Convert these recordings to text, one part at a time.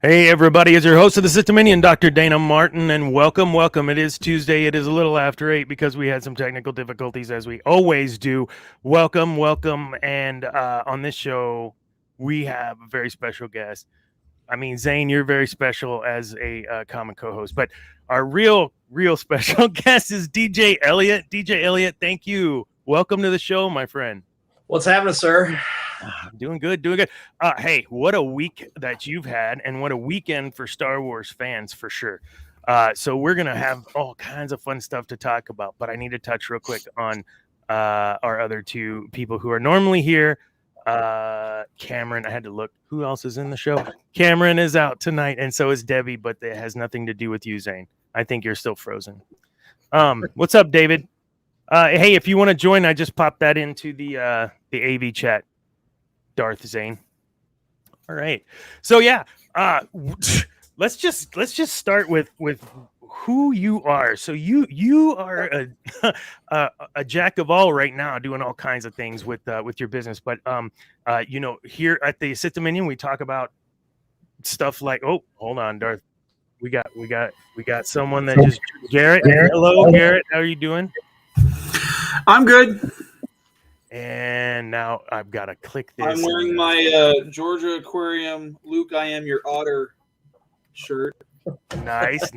Hey everybody, it's your host of the Sith Timeline, Dr. Dana Martin, and welcome. It is Tuesday. It is a little after 8 because we had some technical difficulties as we always do. Welcome, and on this show, we have a very special guest. I mean, Zane, you're very special as a common co-host, but our real special guest is DJ Elliot. DJ Elliot, thank you. Welcome to the show, my friend. What's happening, sir? Doing good. Hey, what a week that you've had, and what a weekend for Star Wars fans for sure. So we're gonna have all kinds of fun stuff to talk about, but I need to touch real quick on our other two people who are normally here. Cameron, I had to look who else is in the show. Cameron is out tonight, and so is Debbie, but it has nothing to do with you, Zane. I think you're still frozen. What's up, David? Hey, if you want to join, I just popped that into the AV chat. Darth Zane. All right. So yeah, let's just start with who you are. So you are a jack of all right now, doing all kinds of things with your business. But here at the Sith Timeline, we talk about stuff like, oh, hold on, Darth. We got someone that just Garrett. Hello, Garrett. How are you doing? I'm good. And now I've got to click this. I'm wearing my Georgia Aquarium Luke, I am your otter shirt. Nice.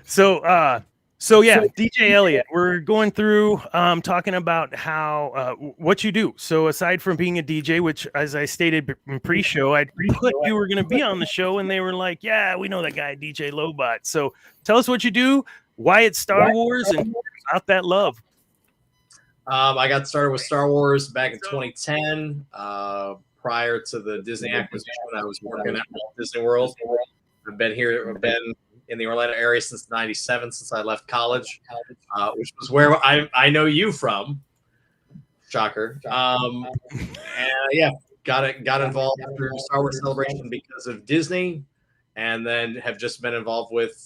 So yeah, DJ Elliot, we're going through talking about how what you do. So aside from being a DJ, which as I stated in pre-show, I put you were going to be on the show, and they were like, yeah, we know that guy, DJ Lobot. So tell us what you do, why it's Star Wars, and about that love. I got started with Star Wars back in 2010. Prior to the Disney acquisition, I was working at Walt Disney World. I've been in the Orlando area since '97, since I left college, which was where I know you from. Shocker. Yeah, got involved after Star Wars Celebration because of Disney, and then have just been involved with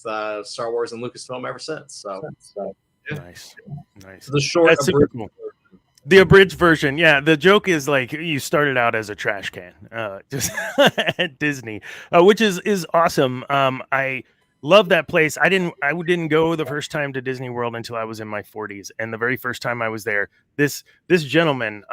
Star Wars and Lucasfilm ever since. So. Yeah. Nice. The short, that's super cool. The abridged version, yeah. The joke is like you started out as a trash can, just at Disney, which is awesome. I love that place. I didn't go the first time to Disney World until I was in my 40s, and the very first time I was there, this gentleman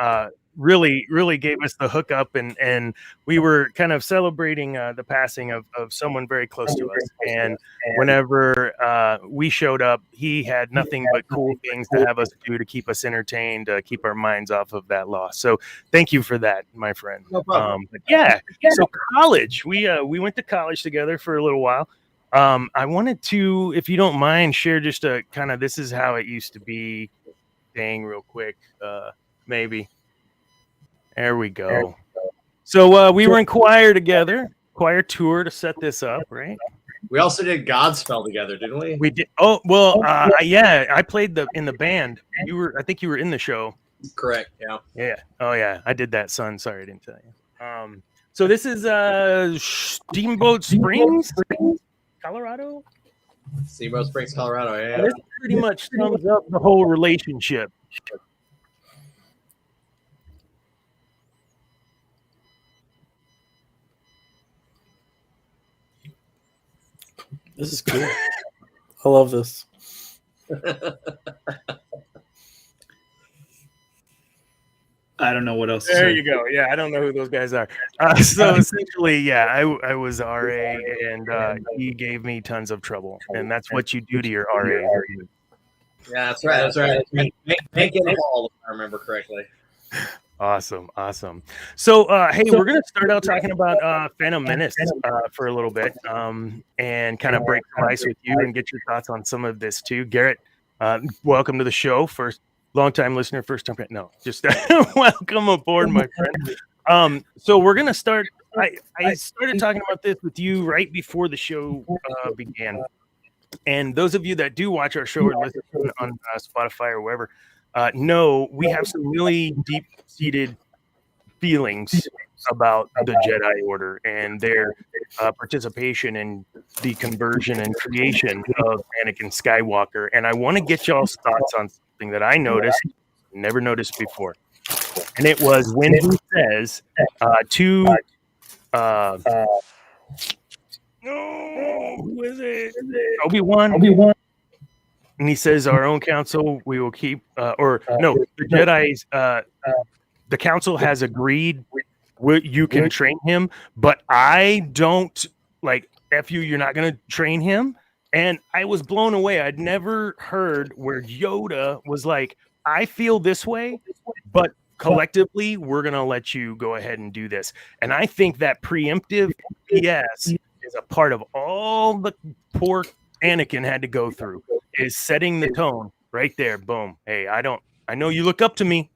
really gave us the hookup, and we were kind of celebrating the passing of someone very close to us. And whenever we showed up, he had nothing but cool things to have us do to keep us entertained, keep our minds off of that loss. So thank you for that, my friend. No problem. But yeah, so college, we went to college together for a little while. I wanted to, if you don't mind, share just a kind of this is how it used to be thing real quick, maybe. There we go. So we were in choir together, choir tour to set this up, right? We also did Godspell together, didn't we? We did. Oh, well, yeah, I played in the band. I think you were in the show. Correct. Yeah. Yeah. Oh, yeah. I did that, son. Sorry, I didn't tell you. So this is Steamboat Springs, Colorado. Steamboat Springs, Colorado. Yeah. This pretty much sums up the whole relationship. This is cool. I love this. I don't know what else. There you go. Yeah, I don't know who those guys are. So essentially, yeah, I was RA, and he gave me tons of trouble, and that's what you do to your RA. Yeah, that's right. Make it all, if I remember correctly. Awesome. So, hey, we're going to start out talking about Phantom Menace for a little bit, and kind of break the ice with you and get your thoughts on some of this too. Garrett, welcome to the show. First, long-time listener, first time. No, just welcome aboard, my friend. So we're going to start. I started talking about this with you right before the show began. And those of you that do watch our show or listen on Spotify or wherever, know we have some really deep-seated feelings about the Jedi Order and their participation in the conversion and creation of Anakin Skywalker. And I want to get y'all's thoughts on something that I noticed, never noticed before. And it was when he says to No, who is it? Obi-Wan. And he says, "Our own council, we will keep." The Jedi's. The council has agreed. You can train him, but I don't like. F you. You're not going to train him. And I was blown away. I'd never heard where Yoda was like, "I feel this way, but collectively, we're going to let you go ahead and do this." And I think that preemptive BS is a part of all the poor Anakin had to go through, is setting the tone right there. Boom. Hey, I know you look up to me.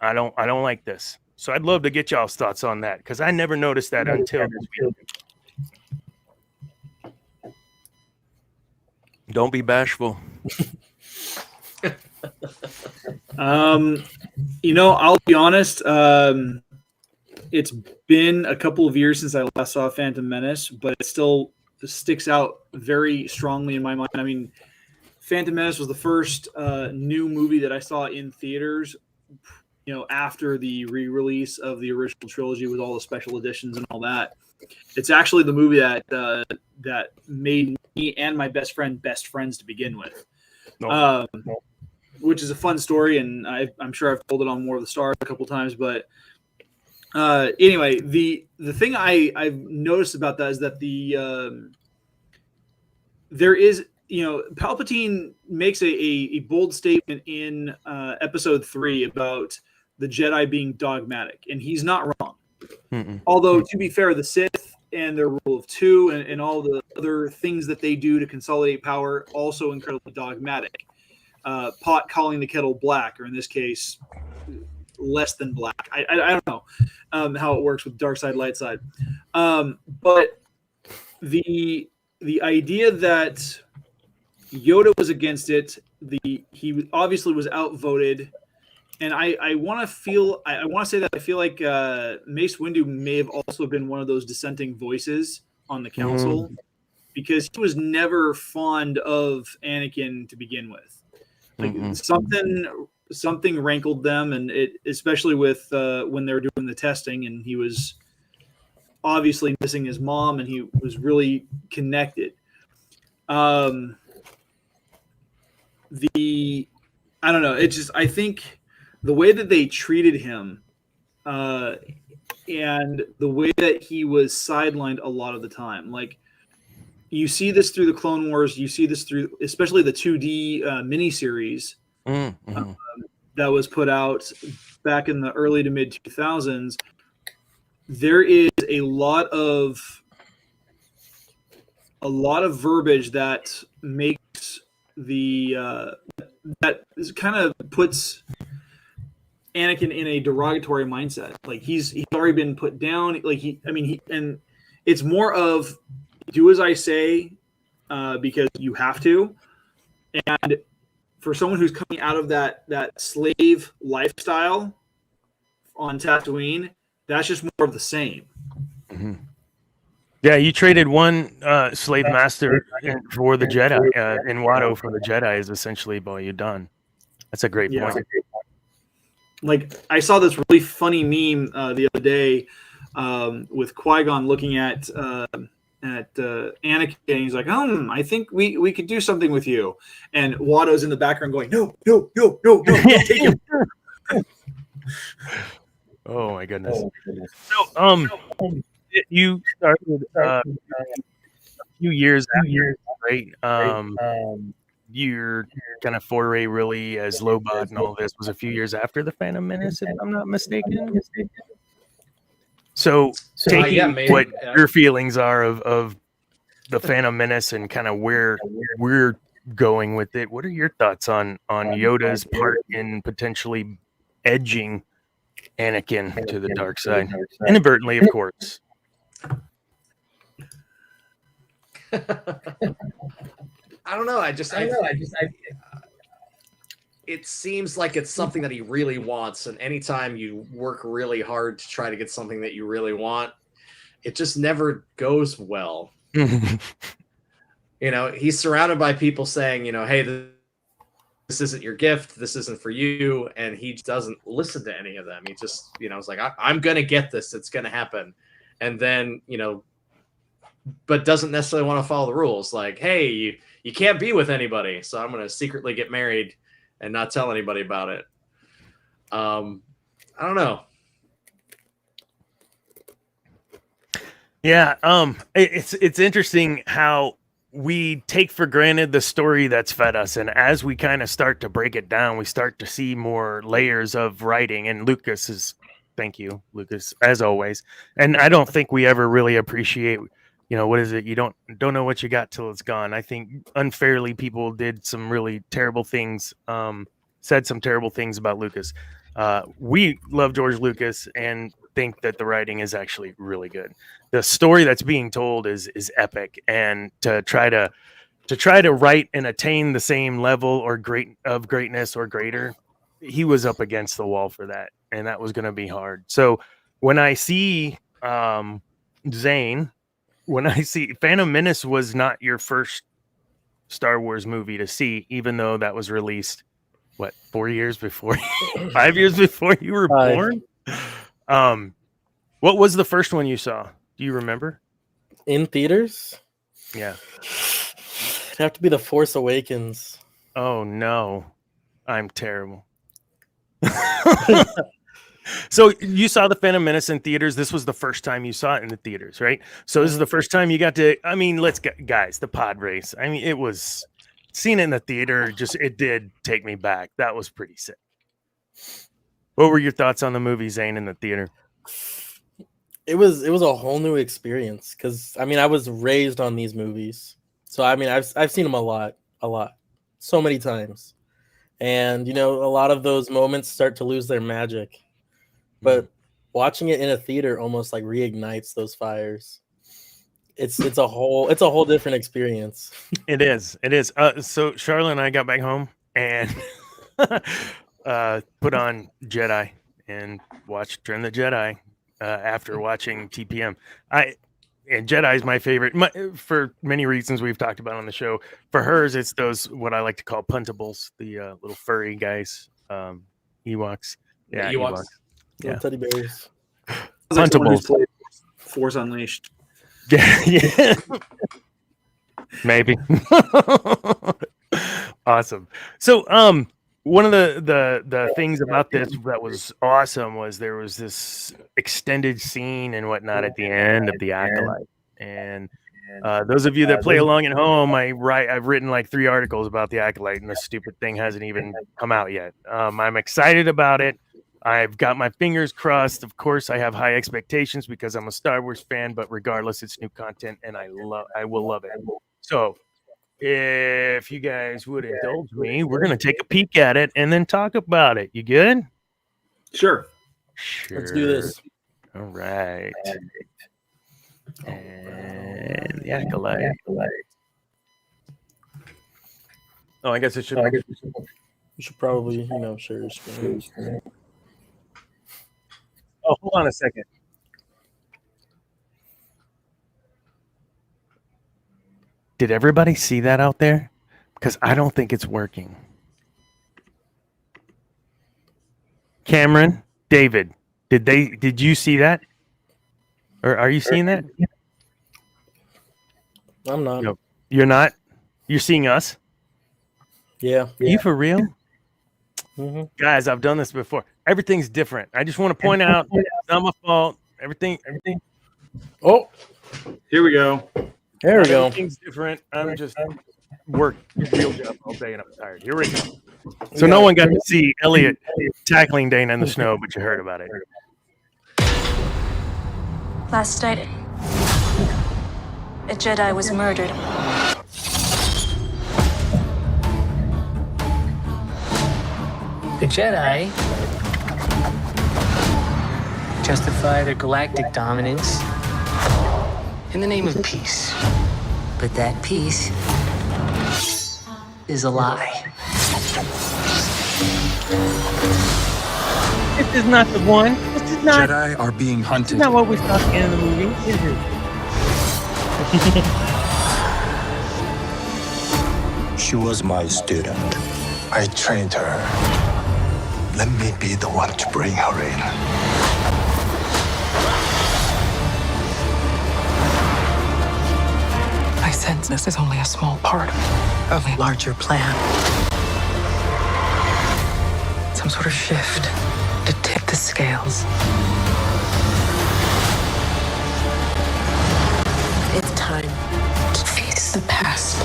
I don't like this. So I'd love to get y'all's thoughts on that, because I never noticed that until this week. Don't be bashful. I'll be honest. It's been a couple of years since I last saw Phantom Menace, but it still sticks out very strongly in my mind. I mean, Phantom Menace was the first new movie that I saw in theaters, after the re-release of the original trilogy with all the special editions and all that. It's actually the movie that made me and my best friend best friends to begin with, which is a fun story, and I'm sure I've told it on More of the Stars a couple times. But anyway, the thing I've noticed about that is that there is, Palpatine makes a bold statement in Episode 3 about the Jedi being dogmatic, and he's not wrong. Mm-mm. Although, to be fair, the Sith and their rule of two and all the other things that they do to consolidate power, also incredibly dogmatic. Pot calling the kettle black, or in this case, less than black. I don't know how it works with dark side, light side. But the idea that Yoda was against it, he obviously was outvoted. And I want to say that I feel like Mace Windu may have also been one of those dissenting voices on the council, because he was never fond of Anakin to begin with. Like something rankled them, and it, especially with when they were doing the testing, and he was obviously missing his mom, and he was really connected. I don't know. It's just, I think the way that they treated him, and the way that he was sidelined a lot of the time, like you see this through the Clone Wars, you see this through especially the 2D miniseries that was put out back in the early to mid 2000s. There is a lot of verbiage that makes that kind of puts Anakin in a derogatory mindset. Like he's already been put down. Like and it's more of do as I say because you have to. And for someone who's coming out of that slave lifestyle on Tatooine, that's just more of the same. Mm-hmm. Yeah, you traded one slave master for the Jedi. In Watto for the Jedi is essentially what you've done. That's a great point. Like I saw this really funny meme the other day with Qui-Gon looking at Anakin, and he's like, I think we could do something with you. And Watto's in the background going, no, take him. Oh my goodness. So you started a few years after, right? Your kind of foray really as Lobot and all this was a few years after the Phantom Menace, if I'm not mistaken. So taking what your feelings are of the Phantom Menace and kind of where we're going with it, what are your thoughts on Yoda's part in potentially edging Anakin to the dark side, inadvertently, of course? I don't know. It seems like it's something that he really wants, and anytime you work really hard to try to get something that you really want, it just never goes well. He's surrounded by people saying, hey, this isn't your gift, this isn't for you, and he doesn't listen to any of them. He just, it's like, I'm gonna get this, it's gonna happen. And then, but doesn't necessarily want to follow the rules. Like, hey, you can't be with anybody, so I'm going to secretly get married and not tell anybody about it. I don't know. Yeah, it's interesting how we take for granted the story that's fed us, and as we kind of start to break it down, we start to see more layers of writing. And thank you, Lucas, as always. And I don't think we ever really appreciate, what is it? You don't know what you got till it's gone. I think unfairly people did some really terrible things, said some terrible things about Lucas. We love George Lucas and think that the writing is actually really good. The story that's being told is epic, and to try to write and attain the same level or greatness or greater, he was up against the wall for that, and that was going to be hard. So when I see Zane, when I see Phantom Menace was not your first Star Wars movie to see, even though that was released 4 years before 5 years before you were born. What was the first one you saw? Do you remember? In theaters? Yeah. It'd have to be The Force Awakens. Oh no. I'm terrible. So you saw the Phantom Menace in theaters. This was the first time you saw it in the theaters, right? So this is the first time you got to, guys, the pod race. I mean, it was seeing it in the theater, it did take me back. That was pretty sick. What were your thoughts on the movie, Zane, in the theater? It was a whole new experience because I was raised on these movies, so I've seen them a lot, so many times, and a lot of those moments start to lose their magic, but watching it in a theater almost like reignites those fires. It's a whole different experience. It is. So Charlotte and I got back home and put on Jedi and watched Return of the Jedi. After watching TPM, and Jedi is my favorite for many reasons we've talked about on the show. For hers, it's those what I like to call puntables, the little furry guys, Ewoks. Yeah, Ewoks. Yeah, teddy bears. Puntables. Force Unleashed. Yeah. Maybe. Awesome. So, one of the things about this that was awesome was there was this extended scene and whatnot at the end of the Acolyte. And those of you that play along at home, I've written like 3 articles about the Acolyte, and the stupid thing hasn't even come out yet. I'm excited about it. I've got my fingers crossed. Of course, I have high expectations because I'm a Star Wars fan, but regardless, it's new content, and I will love it. So if you guys would indulge me, we're going to take a peek at it and then talk about it. You good? Sure. Let's do this. All right. And the Acolyte. Oh, I guess it should. You should probably, share your screen. Oh, hold on a second. Did everybody see that out there? Because I don't think it's working. Cameron, David, did you see that? Or are you seeing that? I'm not. No, you're not? You're seeing us? Yeah. Are you for real? Mm-hmm. Guys, I've done this before. Everything's different. I just want to point out it's not my fault. Everything. Oh, here we go. There we go. Everything's different. I'm just work real job all day and I'm tired. Here we go. So no one got to see Elliot tackling Dana in the snow, but you heard about it. Last night, a Jedi was murdered. The Jedi justify their galactic dominance in the name of peace. But that peace is a lie. This is not the one. This is not. Jedi are being hunted. This is not what we saw at the end of the movie, is it? She was my student. I trained her. Let me be the one to bring her in. I sense this is only a small part of a larger plan. Some sort of shift to tip the scales. It's time to face the past.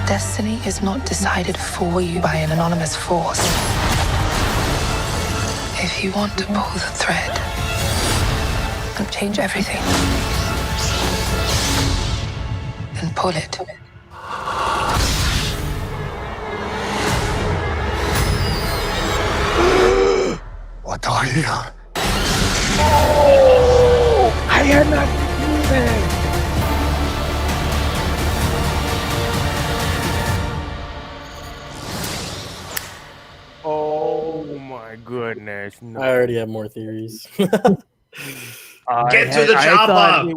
Destiny is not decided for you by an anonymous force. If you want to pull the thread and change everything, then pull it. What are you? I had not seen that. Oh my goodness! No. I already have more theories. Get to the chopper!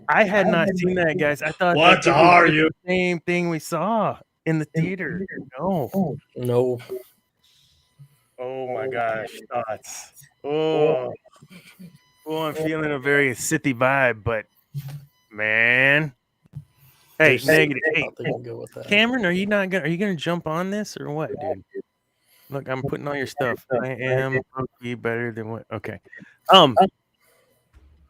I had not seen that, guys. I thought What that are was you? the same thing we saw in the theater. No. No. Oh my gosh. Thoughts. Oh, I'm feeling a very Sithy vibe, but man. Hey, There's- negative. I Hey, don't think I'll go with that. Cameron, are you gonna jump on this or what, dude? Look, I'm putting all your stuff. I am be better than what? Okay.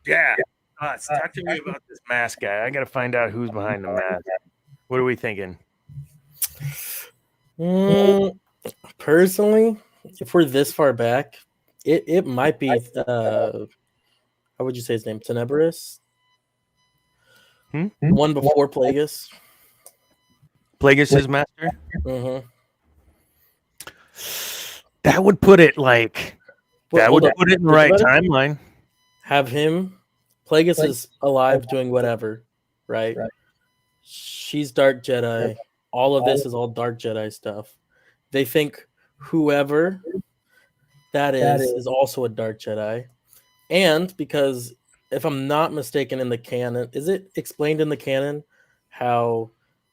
Yeah. Talk to me about this mask guy. I got to find out who's behind the mask. What are we thinking? Personally, if we're this far back, it might be how would you say his name? Tenebris? One before Plagueis. Plagueis' master? Mm-hmm. That would put it like that would put it in the right Think about it. timeline. Have him. Plagueis is alive doing whatever, right? She's Dark Jedi. All of this is all Dark Jedi stuff. They think whoever that is also a Dark Jedi. And because if I'm not mistaken in the canon, is it explained in the canon how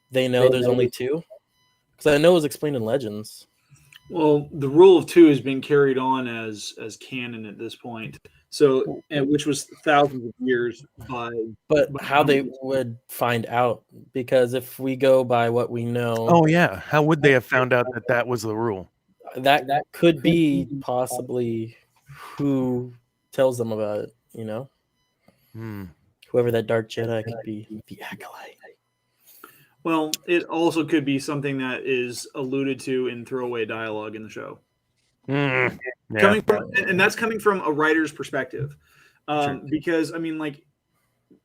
they know there's only two? Because I know it was explained in Legends. Well, the rule of two has been carried on as canon at this point. So, which was thousands of years by. But how they would find out? Because if we go by what we know, Oh yeah, how would they have found out that that was the rule? that could be possibly who tells them about it. You know, whoever that Dark Jedi could be, the Acolyte. Well, it also could be something that is alluded to in throwaway dialogue in the show. Yeah. Coming from, and that's coming from a writer's perspective, because I mean, like,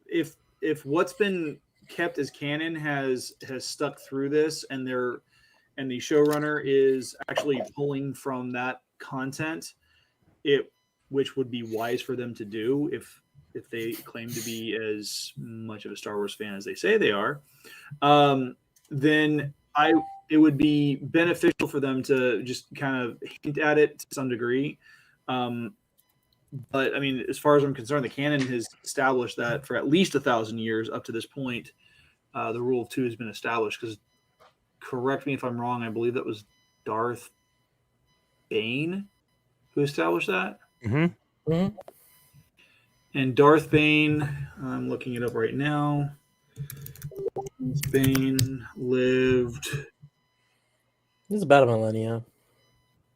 if what's been kept as canon has stuck through this, and the showrunner is actually pulling from that content, which would be wise for them to do if they claim to be as much of a Star Wars fan as they say they are, then it would be beneficial for them to just kind of hint at it to some degree. But I mean, as far as I'm concerned, the canon has established that for at least 1,000 years up to this point, the rule of two has been established. Because, correct me if I'm wrong, I believe that was Darth Bane who established that. Mm-hmm. Mm-hmm. And Darth Bane, I'm looking it up right now. Bane lived It's about a millennia.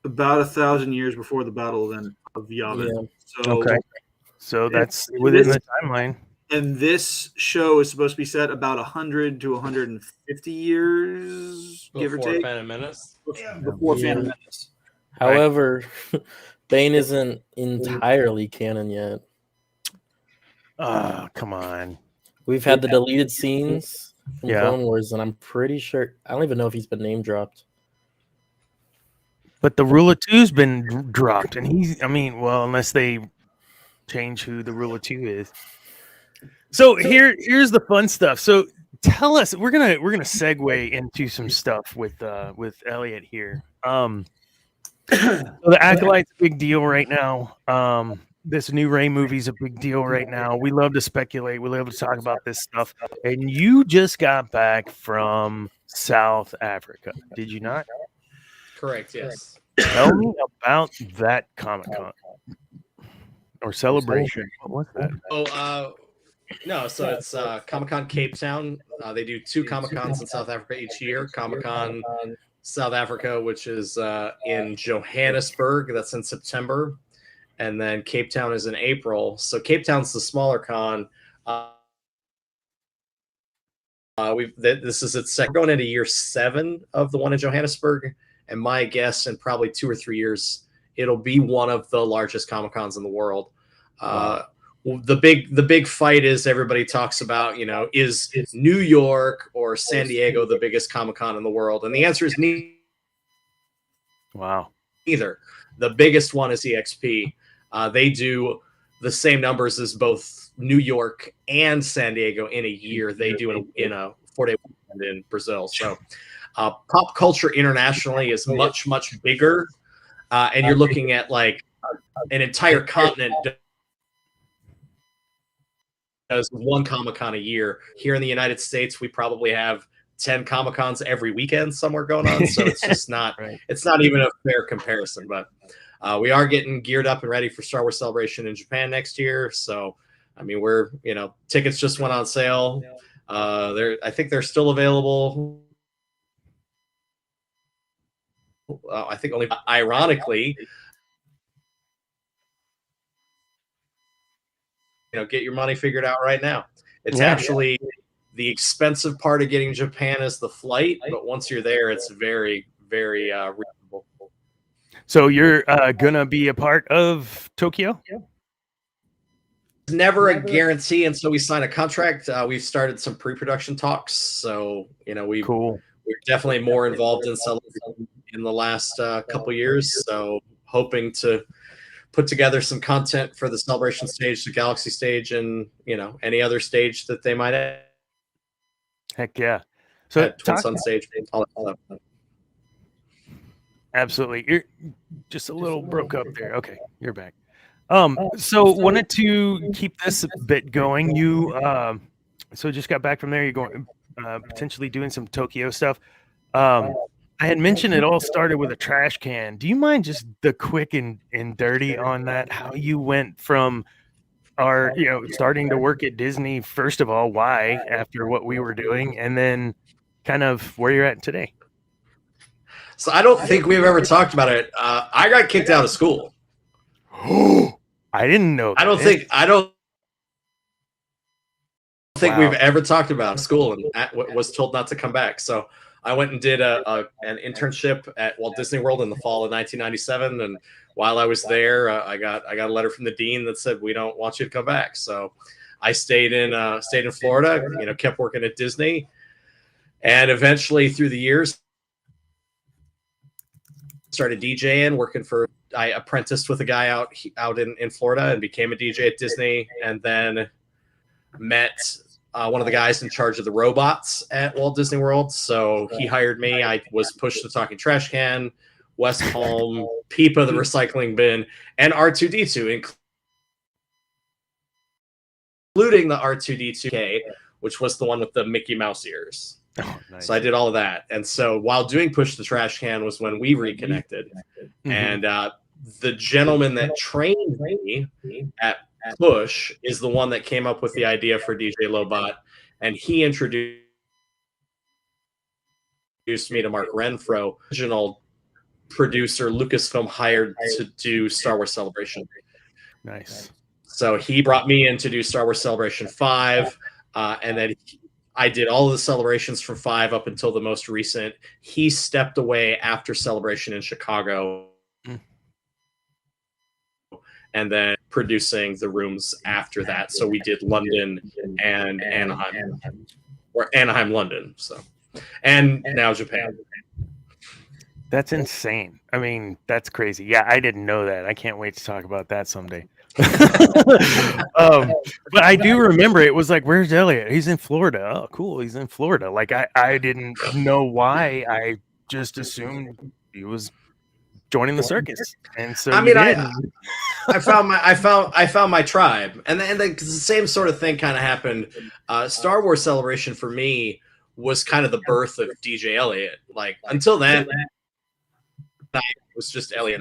about 1,000 years before the Battle of Yavin. Yeah. So, Okay. So that's within the timeline. And this show is supposed to be set about 100 to 150 years, give or take. Phantom Menace. Before Phantom Menace. However, Bane isn't entirely canon yet. Oh, come on. We've had the deleted scenes from Yeah. Clone Wars, and I'm pretty sure I don't even know if he's been name dropped. But the rule of two's been dropped, and unless they change who the rule of two is. So here's the fun stuff. So tell us, we're gonna segue into some stuff with Elliot here. So the Acolyte's a big deal right now. This new Rey movie's a big deal right now. We love to speculate. We love to talk about this stuff. And you just got back from South Africa, did you not? Correct. Yes. Tell me about that Comic-Con or celebration. What was that? Oh, no. So it's Comic-Con Cape Town. They do 2 Comic-Cons in South Africa each year. Comic-Con South Africa, which is in Johannesburg. That's in September. And then Cape Town is in April. So Cape Town's the smaller con. This is its second, going into year 7 of the one in Johannesburg, and my guess in probably 2 or 3 years it'll be one of the largest Comic Cons in the world. Wow. The big fight is everybody talks about, is New York or San Diego the biggest Comic Con in the world, and the answer is neither. Wow. Either. The biggest one is EXP. They do the same numbers as both New York and San Diego in a year. They do in a 4-day weekend in Brazil. So pop culture internationally is much, much bigger. And you're looking at like an entire continent does one Comic-Con a year. Here in the United States, we probably have 10 Comic-Cons every weekend somewhere going on. So it's just not, Right. It's not even a fair comparison, but we are getting geared up and ready for Star Wars Celebration in Japan next year. So, I mean, tickets just went on sale. I think they're still available. I think only, ironically, get your money figured out right now. It's actually the expensive part of getting Japan is the flight, but once you're there, it's very, very reasonable. So you're gonna be a part of Tokyo? It's never a guarantee until we sign a contract. We've started some pre-production talks, so we're definitely more involved in Celebration in the last couple years. So hoping to put together some content for the Celebration stage, the Galaxy stage, and any other stage that they might have. Heck yeah! So Twin Sun stage, all that. Absolutely. You're just a little broke up there. Okay, you're back. So wanted to keep this a bit going. You so just got back from there. You're going potentially doing some Tokyo stuff. I had mentioned it all started with a trash can. Do you mind just the quick and dirty on that? How you went from starting to work at Disney, first of all, why after what we were doing, and then kind of where you're at today. So I don't think we've ever talked about it. I got kicked out of school. I didn't know. I don't think we've ever talked about school and was told not to come back. So I went and did an internship at Walt Disney World in the fall of 1997, and while I was there, I got a letter from the dean that said we don't want you to come back. So I stayed in Florida. Kept working at Disney, and eventually through the years started DJing. I apprenticed with a guy out in Florida and became a DJ at Disney, and then met one of the guys in charge of the robots at Walt Disney World. So he hired me. I was pushed to Talking Trash Can, West Palm, Peepa the recycling bin, and R2D2, including the R2D2K, which was the one with the Mickey Mouse ears. Oh, nice. So I did all of that. And so while doing Push the Trash Can was when we reconnected. Mm-hmm. And the gentleman that trained me at Push is the one that came up with the idea for DJ Lobot, and he introduced me to Mark Renfro, original producer Lucasfilm hired to do Star Wars Celebration. Nice. So he brought me in to do Star Wars Celebration 5, and then I did all of the celebrations from 5 up until the most recent. He stepped away after Celebration in Chicago. And then producing the rooms after that. So we did London and Anaheim, or Anaheim, London. So, and now Japan. That's insane. I mean, that's crazy. Yeah, I didn't know that. I can't wait to talk about that someday. But I do remember it was like, where's Elliot? He's in Florida. Oh, cool. He's in Florida. Like I didn't know why. I just assumed he was joining the circus. And so I mean, I found my tribe, and then the same sort of thing kind of happened. Star Wars Celebration for me was kind of the birth of DJ Elliot. Like until then, it was just Elliot,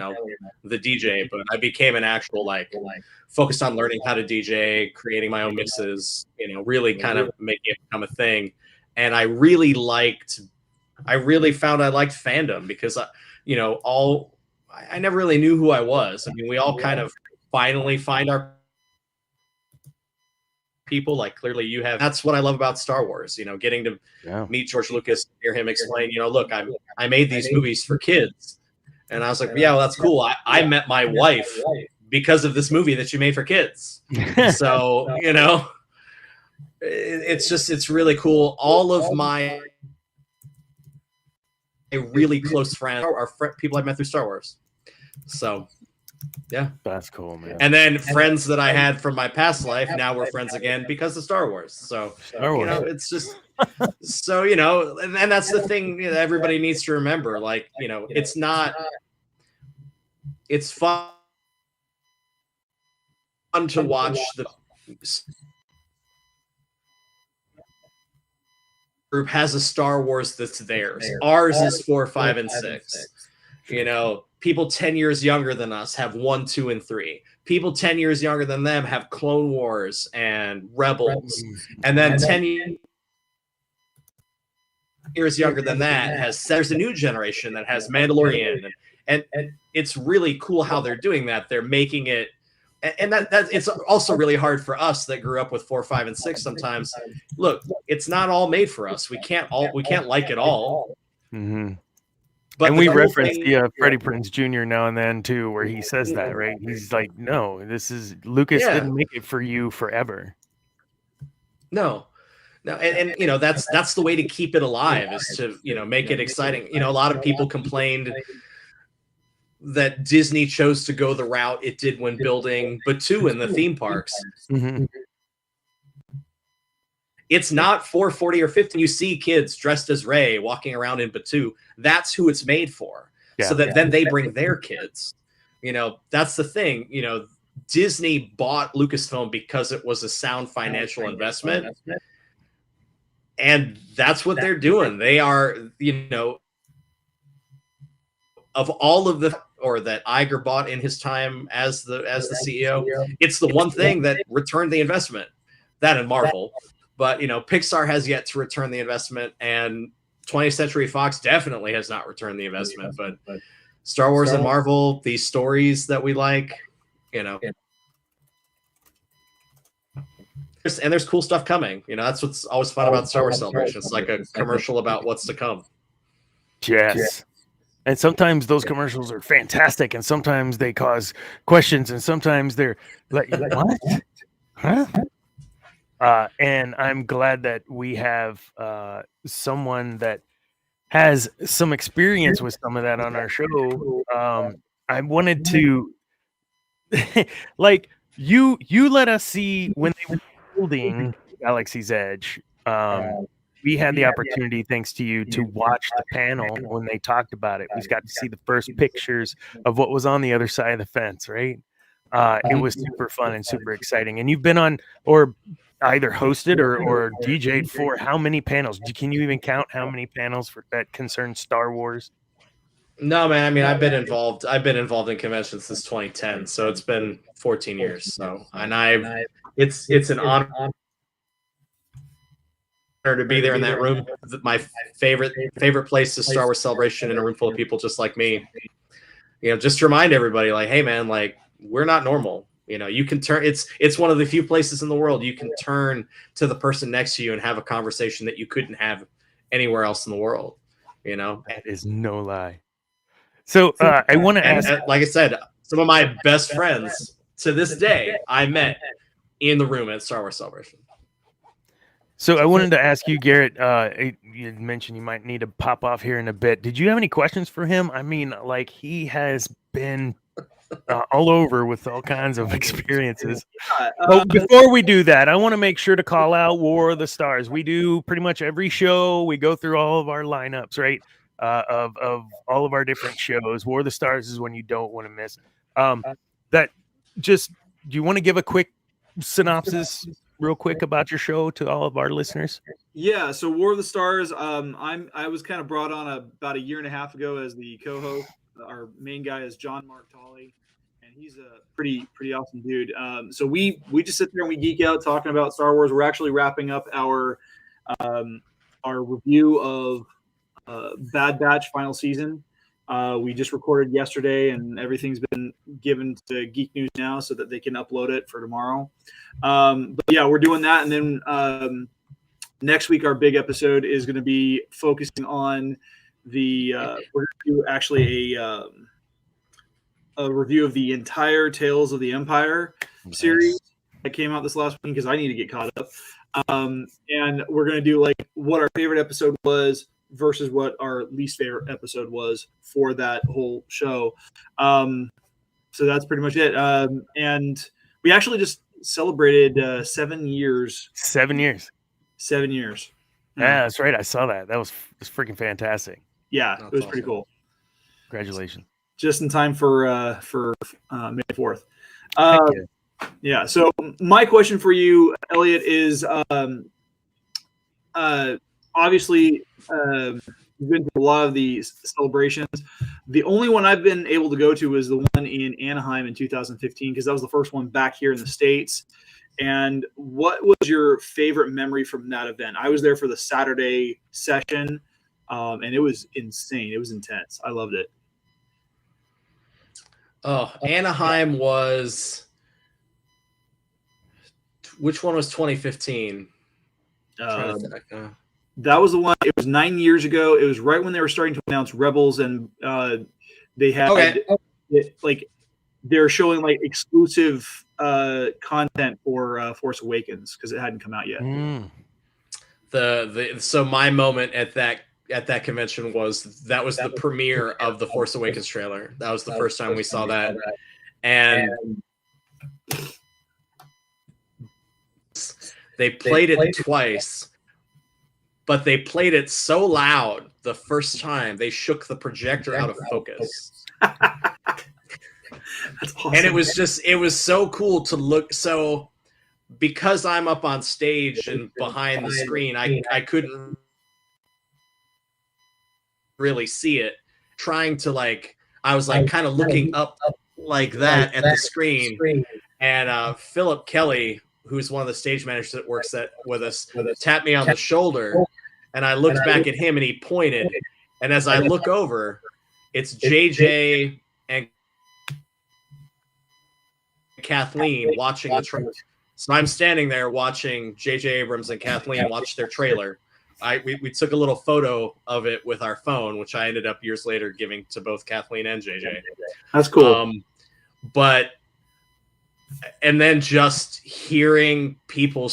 the DJ, but I became an actual focused on learning how to DJ, creating my own mixes, really kind of making it become a thing. And I really found I liked fandom because I never really knew who I was. I mean, we all kind of finally find our people. Like clearly you have. That's what I love about Star Wars. Getting to meet George Lucas, hear him explain. Look, I made these movies for kids, and I was like, yeah, well, that's cool. I met my wife because of this movie that you made for kids. So it's really cool. All of my really close friends are people I met through Star Wars. So yeah, that's cool, man. And then friends that I had from my past life, now we're friends again because of Star Wars. So it's just so and that's the thing that everybody needs to remember. Like it's not. It's fun to watch the group has a Star Wars that's theirs. Ours is 4, 5, and 6. People 10 years younger than us have 1, 2, and 3. People 10 years younger than them have Clone Wars and Rebels. And then 10 years younger than that there's a new generation that has Mandalorian. And it's really cool how they're doing that. They're making it, and that it's also really hard for us that grew up with 4, 5, and 6 sometimes. Look, it's not all made for us. We can't like it all. Mm-hmm. But we reference the Freddie Prinze Jr. now and then too, where he says that, right? He's like, no, this is Lucas didn't make it for you forever. No, and that's the way to keep it alive is to make it exciting. A lot of people complained that Disney chose to go the route it did when building Batuu in the theme parks. Mm-hmm. It's not 440 or 50. You see kids dressed as Rey walking around in Batuu. That's who it's made for. So that then they bring their kids. That's the thing. Disney bought Lucasfilm because it was a sound financial investment. And that's what they're doing. They are, of all of the that Iger bought in his time as the CEO, it's the one thing that returned the investment. That and Marvel. But Pixar has yet to return the investment, and 20th Century Fox definitely has not returned the investment. But Star Wars and Marvel, these stories that we like, there's cool stuff coming. That's what's always fun about Star Wars Celebration. It's like a commercial about what's to come. Yes. And sometimes those commercials are fantastic, and sometimes they cause questions, and sometimes they're like, what? Huh? And I'm glad that we have someone that has some experience with some of that on our show. I wanted to, like, you let us see when they were building Galaxy's Edge. We had the opportunity, thanks to you, to watch the panel when they talked about it. We got to see the first pictures of what was on the other side of the fence, right? It was super fun and super exciting. And you've been on or either hosted or DJ'd for how many panels? Can you even count how many panels that concern Star Wars? No, man. I mean, I've been involved in conventions since 2010, so it's been 14 years. So, and it's an honor to be there in that room. My favorite place is Star Wars Celebration in a room full of people just like me. Just to remind everybody, like, hey, man, like, we're not normal. You can turn. It's one of the few places in the world you can turn to the person next to you and have a conversation that you couldn't have anywhere else in the world. That is no lie. So I want to ask, like I said, some of my best friends to this day I met in the room at Star Wars Celebration. So I wanted to ask you, Garrett. You mentioned you might need to pop off here in a bit. Did you have any questions for him? I mean, like, he has been all over with all kinds of experiences. But before we do that, I want to make sure to call out War of the Stars. We do pretty much every show. We go through all of our lineups, right? Of all of our different shows. War of the Stars is one you don't want to miss. Do you want to give a quick synopsis real quick about your show to all of our listeners? Yeah, so War of the Stars, I was kind of brought on about a year and a half ago as the co-host our main guy is John Mark Tolley, and he's a pretty awesome dude. So we just sit there and we geek out talking about Star Wars. We're actually wrapping up our review of Bad Batch final season. We just recorded yesterday, and everything's been given to Geek News now so that they can upload it for tomorrow. But yeah, we're doing that, and then next week our big episode is going to be focusing on the we're going to do actually a review of the entire Tales of the Empire series that came out this last week because I need to get caught up. And we're going to do like what our favorite episode was versus what our least favorite episode was for that whole show. So that's pretty much it. And we actually just celebrated 7 years. 7 years. 7 years. Yeah, that's right. I saw that. That was freaking fantastic. Yeah, That's it was awesome. pretty cool. Congratulations. Just in time for May 4th. Heck yeah. Yeah. So my question for you, Elliot, is obviously you've been to a lot of these celebrations. The only one I've been able to go to is the one in Anaheim in 2015 because that was the first one back here in the States. And what was your favorite memory from that event? I was there for the Saturday session, and it was insane. It was intense. I loved it. Oh, Anaheim was. Which one was 2015? That was the one. It was 9 years ago. It was right when they were starting to announce Rebels, and they had they're showing like exclusive content for Force Awakens because it hadn't come out yet. So my moment at that convention was the premiere of the Force Awakens trailer. That was the first time we saw that, and they played it twice, but they played it so loud the first time they shook the projector out of focus. That's awesome. And it was so cool to look. So because I'm up on stage and behind the screen, I couldn't really see it. Trying to I was kind of looking up like that at the screen, and Philip Kelly, who's one of the stage managers that works with us, tapped me on the shoulder, and I looked back at him, and he pointed. And as I look over, it's JJ and Kathleen watching the trailer. So I'm standing there watching JJ Abrams and Kathleen watch their trailer. We took a little photo of it with our phone, which I ended up years later giving to both Kathleen and JJ. That's cool. And then just hearing people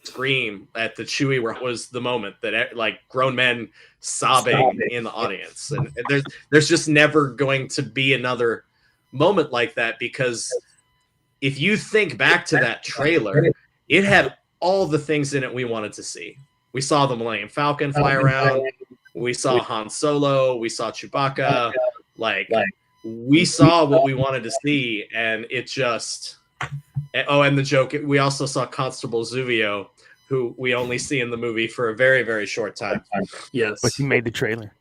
scream at the Chewie was the moment that grown men sobbing in the audience. And there's just never going to be another moment like that, because if you think back to that trailer, it had all the things in it we wanted to see. We saw the Millennium Falcon fly around. We saw Han Solo. We saw Chewbacca. We saw what we wanted to see, and it just... Oh, and the joke, we also saw Constable Zuvio, who we only see in the movie for a very, very short time. Yes. But he made the trailer.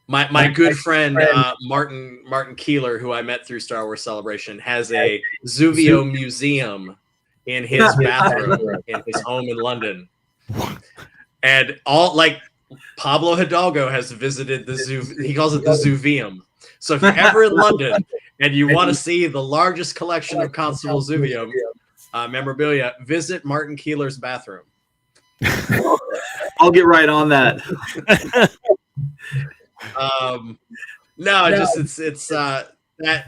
My good friend Martin Keeler, who I met through Star Wars Celebration, has a Zuvio museum in his bathroom in his home in London. And Pablo Hidalgo has visited the zoo. He calls it the Zuvium. So if you're ever in London and you want to see the largest collection of Constable Zuvio memorabilia, visit Martin Keeler's bathroom. I'll get right on that.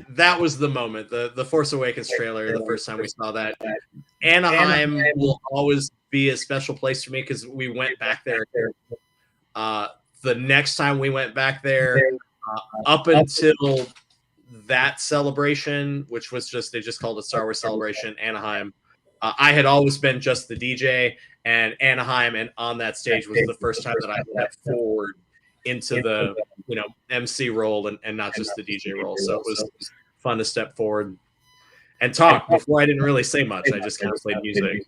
That was the moment, the Force Awakens trailer, the first time we saw that. Anaheim will always be a special place for me because we went back there. The next time we went back there, up until that celebration, which was they just called it Star Wars Celebration Anaheim, I had always been just the DJ, and Anaheim and on that stage was the first time that I stepped forward into the MC role and not just the DJ role. So it was fun to step forward and talk. Before I didn't really say much. I just kind of played music.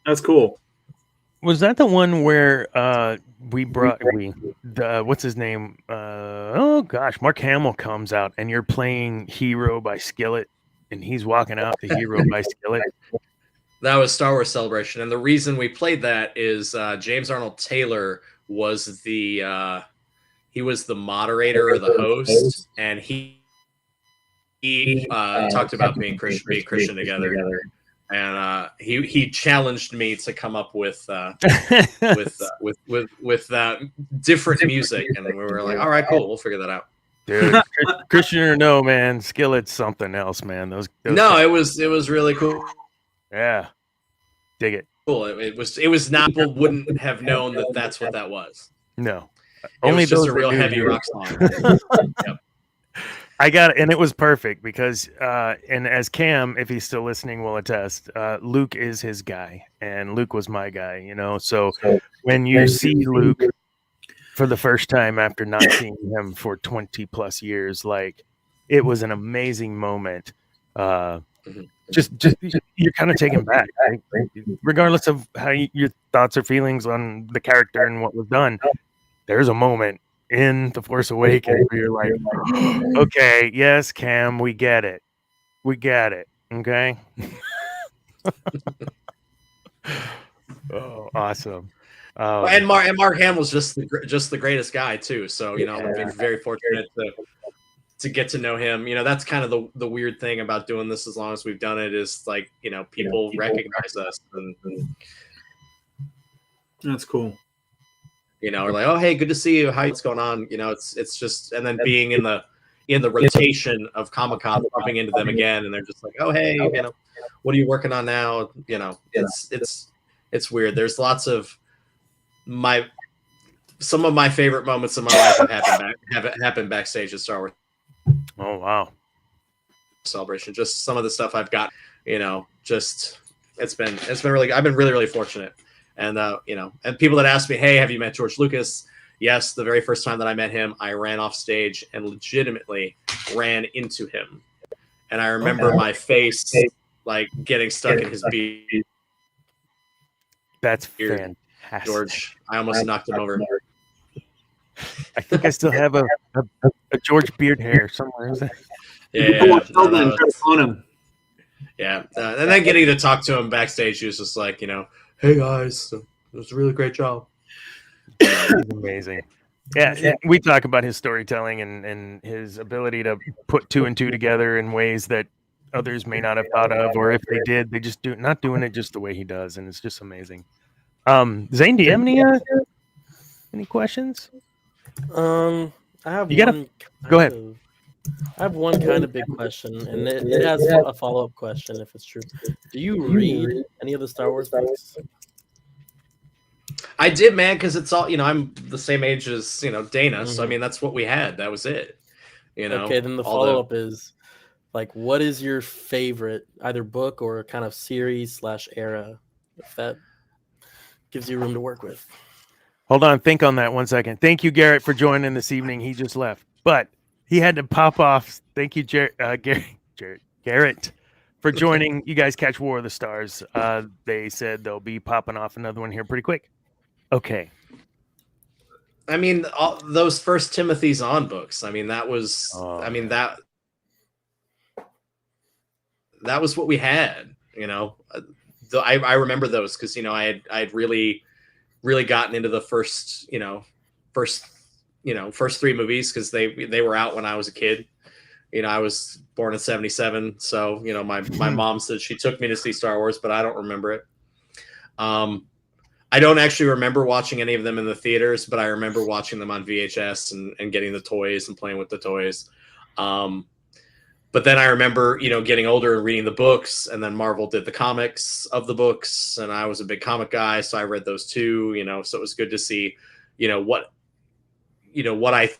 That's cool. Was that the one where what's his name? Oh gosh, Mark Hamill comes out and you're playing Hero by Skillet, and he's walking out to Hero by Skillet. That was Star Wars Celebration, and the reason we played that is James Arnold Taylor was the moderator or the host, and he talked about being Christian together, and he challenged me to come up with different music, and we were like, all right, cool, we'll figure that out. Dude, Christian or no, man, Skillet's something else, man. Those no, it was really cool. Yeah, dig it. Cool. It was not. People wouldn't have known that that's what that was. No, only just a real heavy rock song. Yep. I got it, and it was perfect because, and as Cam, if he's still listening, will attest, Luke is his guy, and Luke was my guy. You know, so when you see Luke for the first time after not seeing him for 20 plus years, like it was an amazing moment. Just you're kind of taken back, right? Regardless of how your thoughts or feelings on the character and what was done. There's a moment in The Force Awakens where you're like, okay, yes, Cam, we get it. Okay. Oh, awesome. And Mark Hamill's just the greatest guy too. So I've been very fortunate to get to know him. That's kind of the weird thing about doing this as long as we've done it is like, people recognize us and that's cool. We're like, oh, hey, good to see you. How's going on? It's just, and then being in the rotation of Comic-Con, bumping into them again, and they're just like, oh, hey, what are you working on now? It's weird. There's lots of some of my favorite moments in my life have happened backstage at Star Wars. Oh wow! Celebration. Just some of the stuff I've got. Just it's been really. I've been really, really fortunate. And and people that ask me, hey, have you met George Lucas? Yes, the very first time that I met him, I ran off stage and legitimately ran into him. And I remember my face like getting stuck in his beard. That's fantastic. George, I almost knocked him over. I think I still have a George beard hair somewhere. Yeah. Yeah. And then getting to talk to him backstage, he was just like, hey guys, it was a really great job. He's amazing. Yeah, we talk about his storytelling and his ability to put two and two together in ways that others may not have thought of, or if they did, they just not doing it just the way he does, and it's just amazing. Zane, do you have any questions? I have go ahead. I have one kind of big question, and it has a follow-up question if it's true. Do you read any of the Star Wars books? I did, man, because it's all, I'm the same age as, Dana. So, I mean, that's what we had. That was it. Okay, then the follow-up is, like, what is your favorite, either book or kind of series / era, if that gives you room to work with? Hold on. Think on that 1 second. Thank you, Garrett, for joining this evening. He just left. But he had to pop off. Thank you, Garrett, for joining. You guys catch War of the Stars. They said they'll be popping off another one here pretty quick. Okay. I mean, all those first Timothy Zahn books. I mean, that was. That was what we had. I remember those because I'd really gotten into the first three movies because they were out when I was a kid. I was born in 1977, so my mom said she took me to see Star Wars, but I don't remember it. I don't actually remember watching any of them in the theaters, but I remember watching them on VHS and getting the toys and playing with the toys. But then I remember, getting older and reading the books, and then Marvel did the comics of the books, and I was a big comic guy, so I read those too, so it was good to see, what I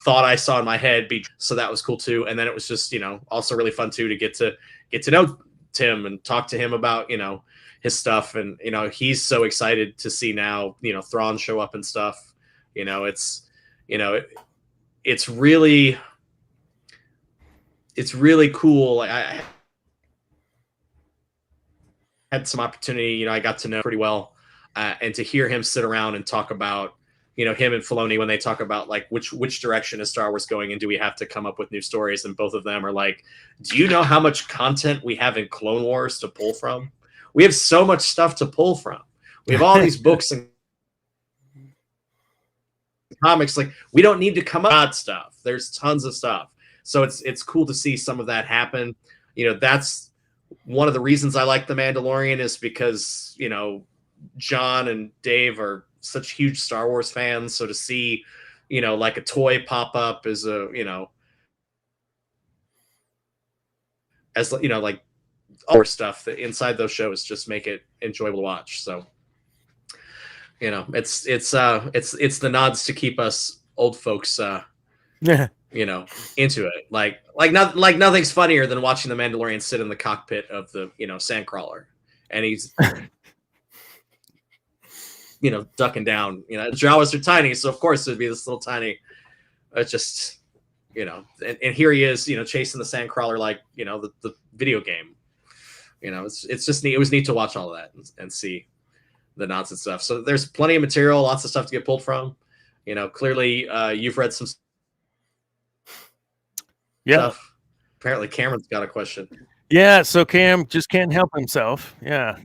thought I saw in my head so that was cool too. And then it was just, also really fun too, to get to know Tim and talk to him about, his stuff. And, he's so excited to see now, Thrawn show up and stuff, it's really cool. had some opportunity, you know, I got to know pretty well, and to hear him sit around and talk about, you know, him and Filoni when they talk about like which direction is Star Wars going and do we have to come up with new stories, and both of them are like, do you know how much content we have in Clone Wars to pull from? We have so much stuff to pull from. We have all these books and comics. Like, we don't need to come up with stuff. There's tons of stuff. So it's cool to see some of that happen. You know, that's one of the reasons I like The Mandalorian, is because, you know, John and Dave are such huge Star Wars fans. So to see, you know, like a toy pop up is a, you know, as, you know, like all stuff that inside those shows just make it enjoyable to watch. So, you know, it's the nods to keep us old folks, you know, into it. Like nothing's funnier than watching the Mandalorian sit in the cockpit of the, you know, Sandcrawler, and he's, you know, ducking down. You know, Jawas are tiny, so of course it'd be this little tiny. It's just, you know, and here he is, you know, chasing the Sandcrawler like, you know, the video game. You know, it's just neat. It was neat to watch all of that and see the nods and stuff. So there's plenty of material, lots of stuff to get pulled from. You know, clearly you've read some stuff. Apparently Cameron's got a question. Yeah, so Cam just can't help himself. Yeah.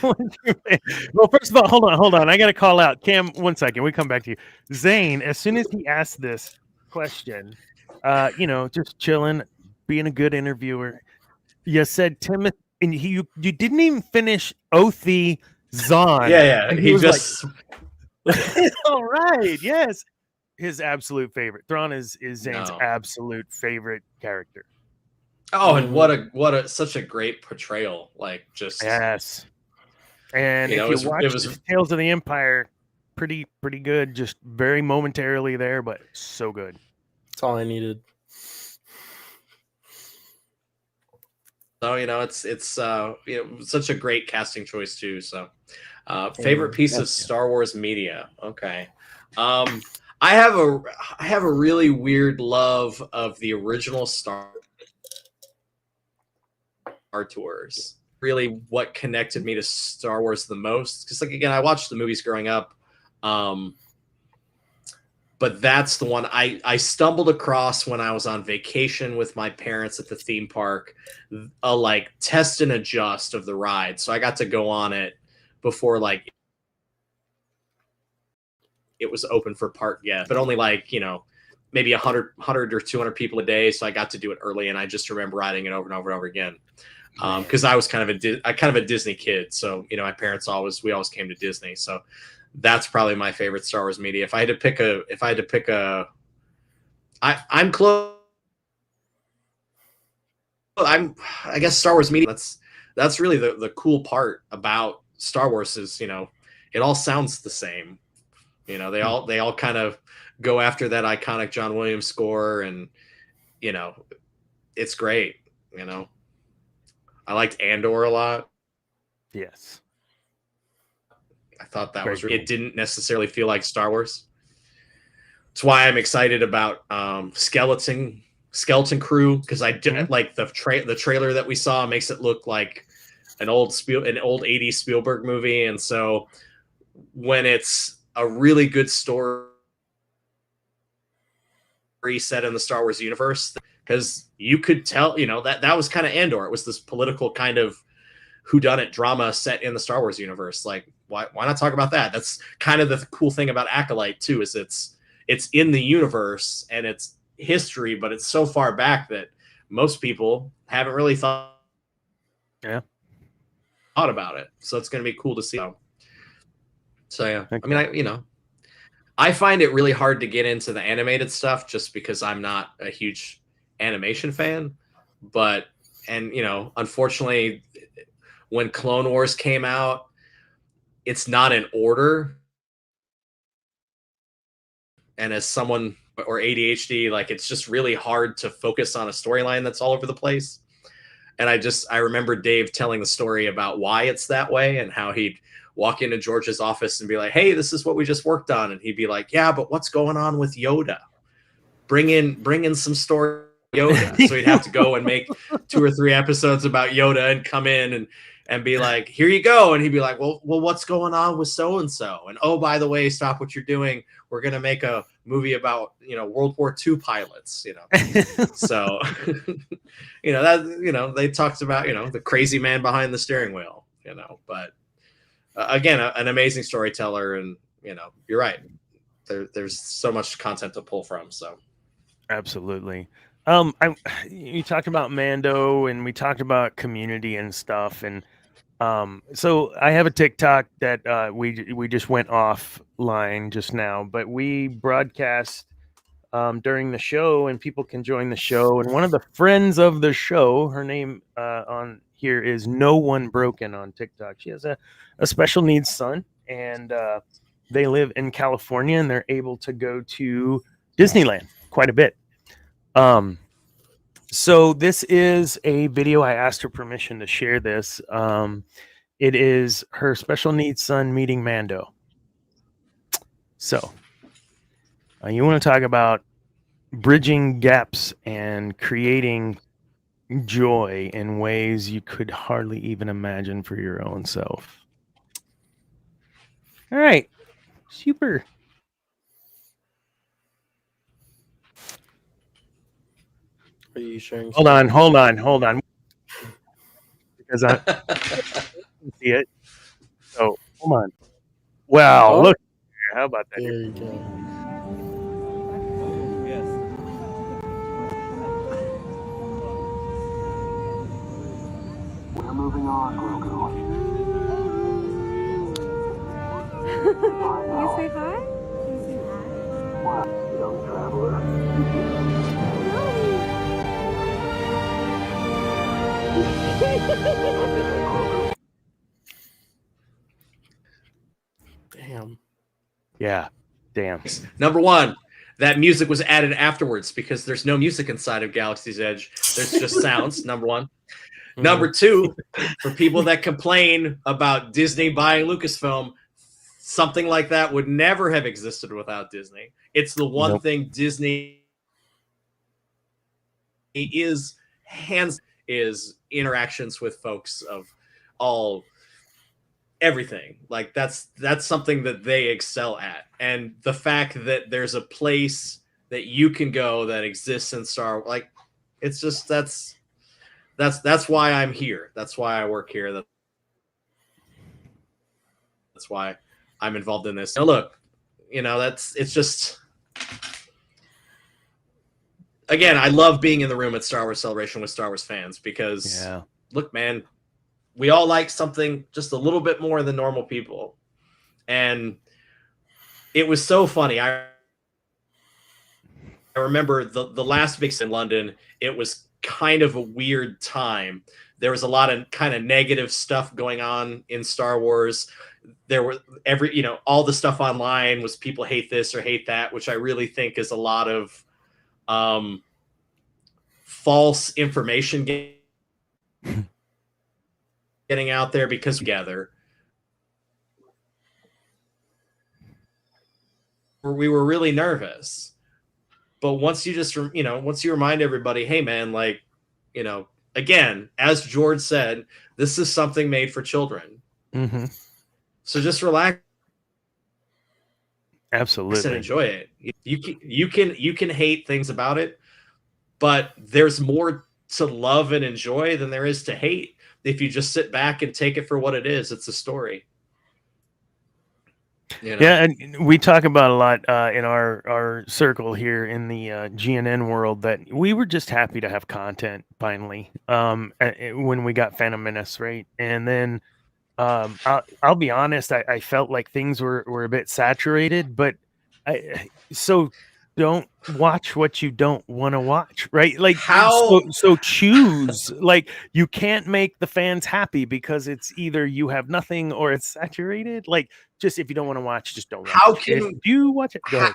Well, first of all, hold on. I got to call out Cam. 1 second. We come back to you. Zane, as soon as he asked this question, you know, just chilling, being a good interviewer, you said Timothy, and you didn't even finish Othi Zahn. Yeah. And he was just like, all right. Yes. His absolute favorite. Thrawn is Zane's absolute favorite character. Oh, and what a such a great portrayal. Like, just yes. And you know, if you watch Tales of the Empire, pretty good. Just very momentarily there, but so good. That's all I needed. So, you know, it's you know, such a great casting choice too. So, favorite piece of Star Wars media. Okay. I have a really weird love of the original Star Tours. Really what connected me to Star Wars the most, because, like, again, I watched the movies growing up, but that's the one I stumbled across when I was on vacation with my parents at the theme park, a like test and adjust of the ride. So I got to go on it before like it was open for park guests, but only like, you know, maybe 100 or 200 people a day. So I got to do it early, and I just remember riding it over and over and over again. Because I was kind of a Disney kid, so, you know, my parents we always came to Disney, so that's probably my favorite Star Wars media. I'm close. I guess Star Wars media. That's really the cool part about Star Wars is, you know, it all sounds the same. You know, they all kind of go after that iconic John Williams score, and, you know, it's great. You know. I liked Andor a lot. Yes. I thought that it didn't necessarily feel like Star Wars. That's why I'm excited about Skeleton Crew, because I didn't like the trailer that we saw makes it look like an old 80s Spielberg movie, and so when it's a really good story set in the Star Wars universe, because you could tell, you know, that was kind of Andor. It was this political kind of whodunit drama set in the Star Wars universe. Like, why not talk about that? That's kind of the cool thing about Acolyte too, is it's in the universe and it's history, but it's so far back that most people haven't really thought about it. So it's going to be cool to see. So yeah, I mean, I find it really hard to get into the animated stuff just because I'm not a huge animation fan, and you know, unfortunately, when Clone Wars came out, it's not in order, and as someone or ADHD, like, it's just really hard to focus on a storyline that's all over the place. And I remember Dave telling the story about why it's that way, and how he'd walk into George's office and be like, "Hey, this is what we just worked on," and he'd be like, "Yeah, but what's going on with Yoda? Bring in some story Yoda." So he'd have to go and make 2 or 3 episodes about Yoda and come in, and and be like, here you go. And he'd be like, well, what's going on with so-and-so? And oh, by the way, stop what you're doing. We're going to make a movie about, World War II pilots, So, they talked about, the crazy man behind the steering wheel, but again, an amazing storyteller. And, you're right. There's so much content to pull from. So. Absolutely. You talked about Mando, and we talked about Community and stuff, and so I have a TikTok that we just went offline just now, but we broadcast during the show, and people can join the show. And one of the friends of the show, her name on here is No One Broken on TikTok. She has a special needs son, and they live in California, and they're able to go to Disneyland quite a bit. So this is a video. I asked her permission to share this. It is her special needs son meeting Mando. So you want to talk about bridging gaps and creating joy in ways you could hardly even imagine for your own self. All right. Super. Are you sharing? Hold on. Because I can see it. So, hold on. Wow, look. How about that? There you go. We're moving on, Grogu. You say hi? You say hi? What, young traveler? Damn. Yeah. Damn. Number one, that music was added afterwards because there's no music inside of Galaxy's Edge. There's just sounds, number one. Number two, for people that complain about Disney buying Lucasfilm, something like that would never have existed without Disney. It's the one thing Disney is interactions with folks of everything. Like that's something that they excel at. And the fact that there's a place that you can go that exists in Star Wars, like it's just that's why I'm here. That's why I work here. That's why I'm involved in this. Now look, it's just, again, I love being in the room at Star Wars Celebration with Star Wars fans because look, man, we all like something just a little bit more than normal people. And it was so funny. I remember the last big in London, it was kind of a weird time. There was a lot of kind of negative stuff going on in Star Wars. There were all the stuff online was people hate this or hate that, which I really think is a lot of false information getting out there because together we were really nervous. But once you just, once you remind everybody, hey man, like, again, as George said, this is something made for children. Mm-hmm. So just relax. Absolutely. And enjoy it. You can hate things about it, but there's more to love and enjoy than there is to hate. If you just sit back and take it for what it is, it's a story. Yeah, and we talk about a lot in our circle here in the GNN world that we were just happy to have content finally when we got Phantom Menace, right? And then I'll be honest, I felt like things were a bit saturated, but so don't watch what you don't want to watch, right? Like so choose. Like you can't make the fans happy because it's either you have nothing or it's saturated. Like just if you don't want to watch, just don't watch. If you watch it? Go ahead.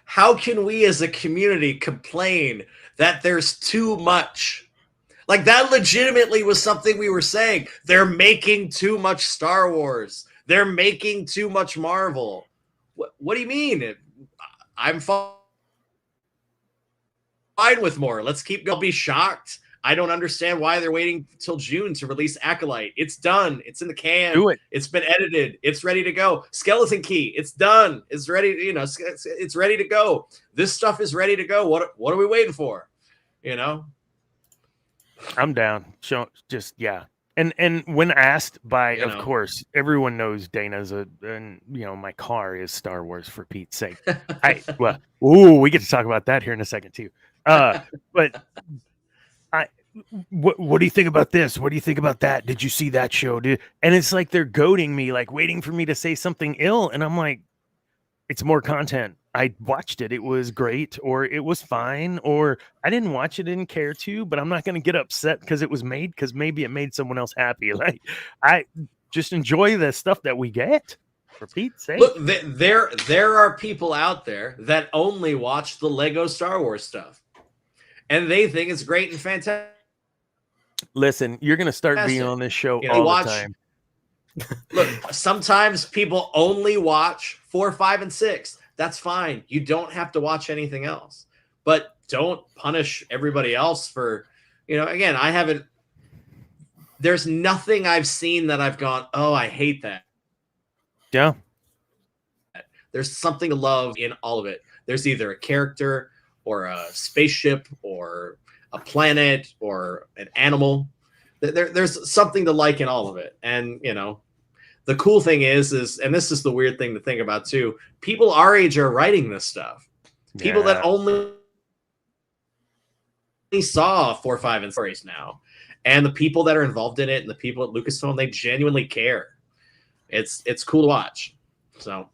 How can we as a community complain that there's too much? Like that legitimately was something we were saying. They're making too much Star Wars. They're making too much Marvel. What do you mean? I'm fine with more. Let's keep going. I'll be shocked. I don't understand why they're waiting till June to release Acolyte. It's done. It's in the can. Do it. It's been edited. It's ready to go. Skeleton Key. It's done. It's ready. You know, it's ready to go. This stuff is ready to go. What are we waiting for? You know. I'm down. Just yeah. And when asked by, You of know. course, everyone knows Dana's and my car is Star Wars for Pete's sake. We get to talk about that here in a second too. But what do you think about this? What do you think about that? Did you see that show? And it's like they're goading me, like waiting for me to say something ill, and I'm like, it's more content. I watched it. It was great, or it was fine, or I didn't watch it, didn't care to, but I'm not going to get upset because it was made, because maybe it made someone else happy. Like, I just enjoy the stuff that we get, for Pete's sake. Look, there are people out there that only watch the Lego Star Wars stuff, and they think it's great and fantastic. Listen, you're going to start being on this show all the time. Look, sometimes people only watch 4, 5, and 6. That's fine. You don't have to watch anything else, but don't punish everybody else for, again, I haven't, there's nothing I've seen that I've gone, oh, I hate that. Yeah. There's something to love in all of it. There's either a character or a spaceship or a planet or an animal. There's something to like in all of it. And, the cool thing is, and this is the weird thing to think about too, people our age are writing this stuff. People that only saw 4, 5, and stories now. And the people that are involved in it and the people at Lucasfilm, they genuinely care. It's cool to watch. So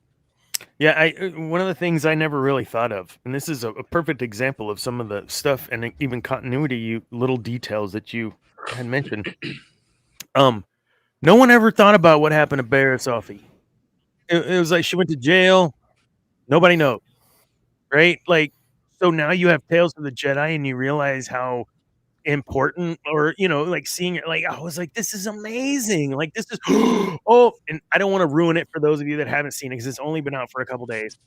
yeah, one of the things I never really thought of, and this is a perfect example of some of the stuff and even continuity, little details that you had mentioned. No one ever thought about what happened to Barriss Offee. It was like she went to jail. Nobody knows, right? Like, so now you have Tales of the Jedi, and you realize how important, or like seeing it. Like, I was like, this is amazing. Like, this is and I don't want to ruin it for those of you that haven't seen it because it's only been out for a couple days.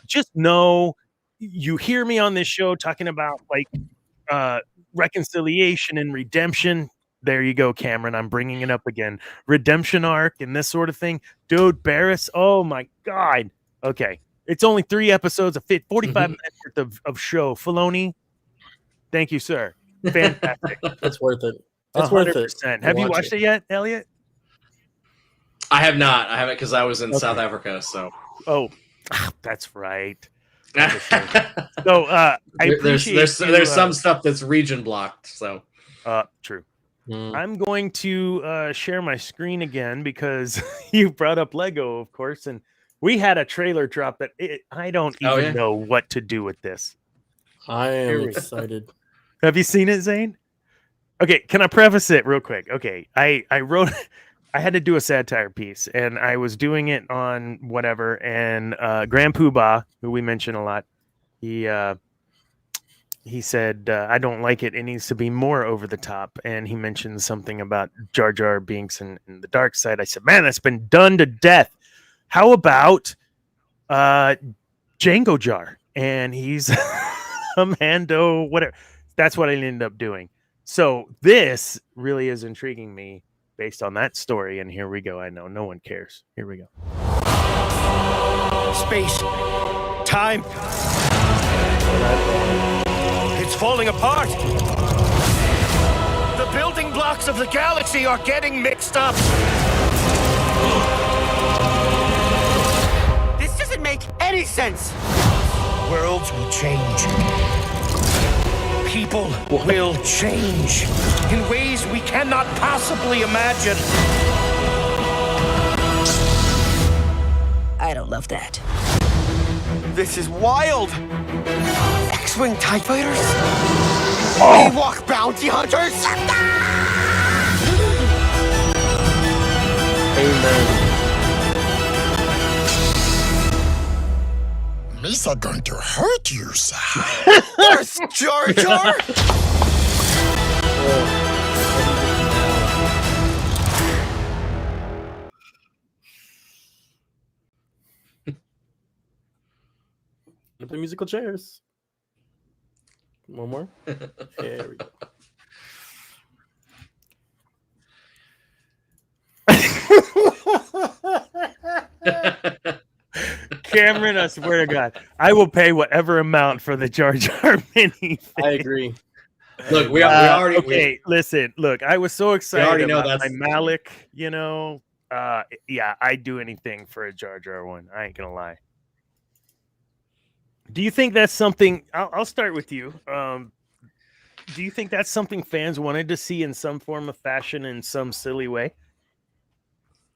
Just know, you hear me on this show talking about like reconciliation and redemption. There you go, Cameron. I'm bringing it up again. Redemption arc and this sort of thing. Dude, Barriss, oh my God. Okay. It's only 3 episodes of 45 minutes worth of show. Filoni, thank you, sir. Fantastic. It's worth it. It's worth it. Have you watched it yet, Elliot? I have not. I haven't because I was in South Africa. So. Oh, that's right. So I appreciate there's some stuff that's region blocked. So. True. I'm going to share my screen again because you brought up Lego, of course, and we had a trailer drop that I don't even know what to do with this. I am excited. Have you seen it, Zane? Okay, can I preface it real quick? Okay, I wrote, I had to do a satire piece, and I was doing it on whatever, and Grand Poobah, who we mention a lot, he said, I don't like it. It needs to be more over the top. And he mentioned something about Jar Jar Binks and the dark side. I said, man, that's been done to death. How about Django Jar? And he's a Mando, whatever. That's what I ended up doing. So this really is intriguing me based on that story. And here we go. I know no one cares. Here we go. Space. Time. It's falling apart. The building blocks of the galaxy are getting mixed up. This doesn't make any sense. Worlds will change. People will change in ways we cannot possibly imagine. I don't love that. This is wild. X-Wing TIE fighters? Ewok bounty hunters? Amen. Misa going to hurt yourself. There's Jar Jar? The musical chairs. One more. There we go. Cameron, I swear to God, I will pay whatever amount for the Jar Jar mini. I agree. Look, we already okay. Listen, look, I was so excited already know about that's my Malik. You know, yeah, I'd do anything for a Jar Jar one. I ain't gonna lie. Do you think that's something? I'll start with you. Do you think that's something fans wanted to see in some form of fashion in some silly way?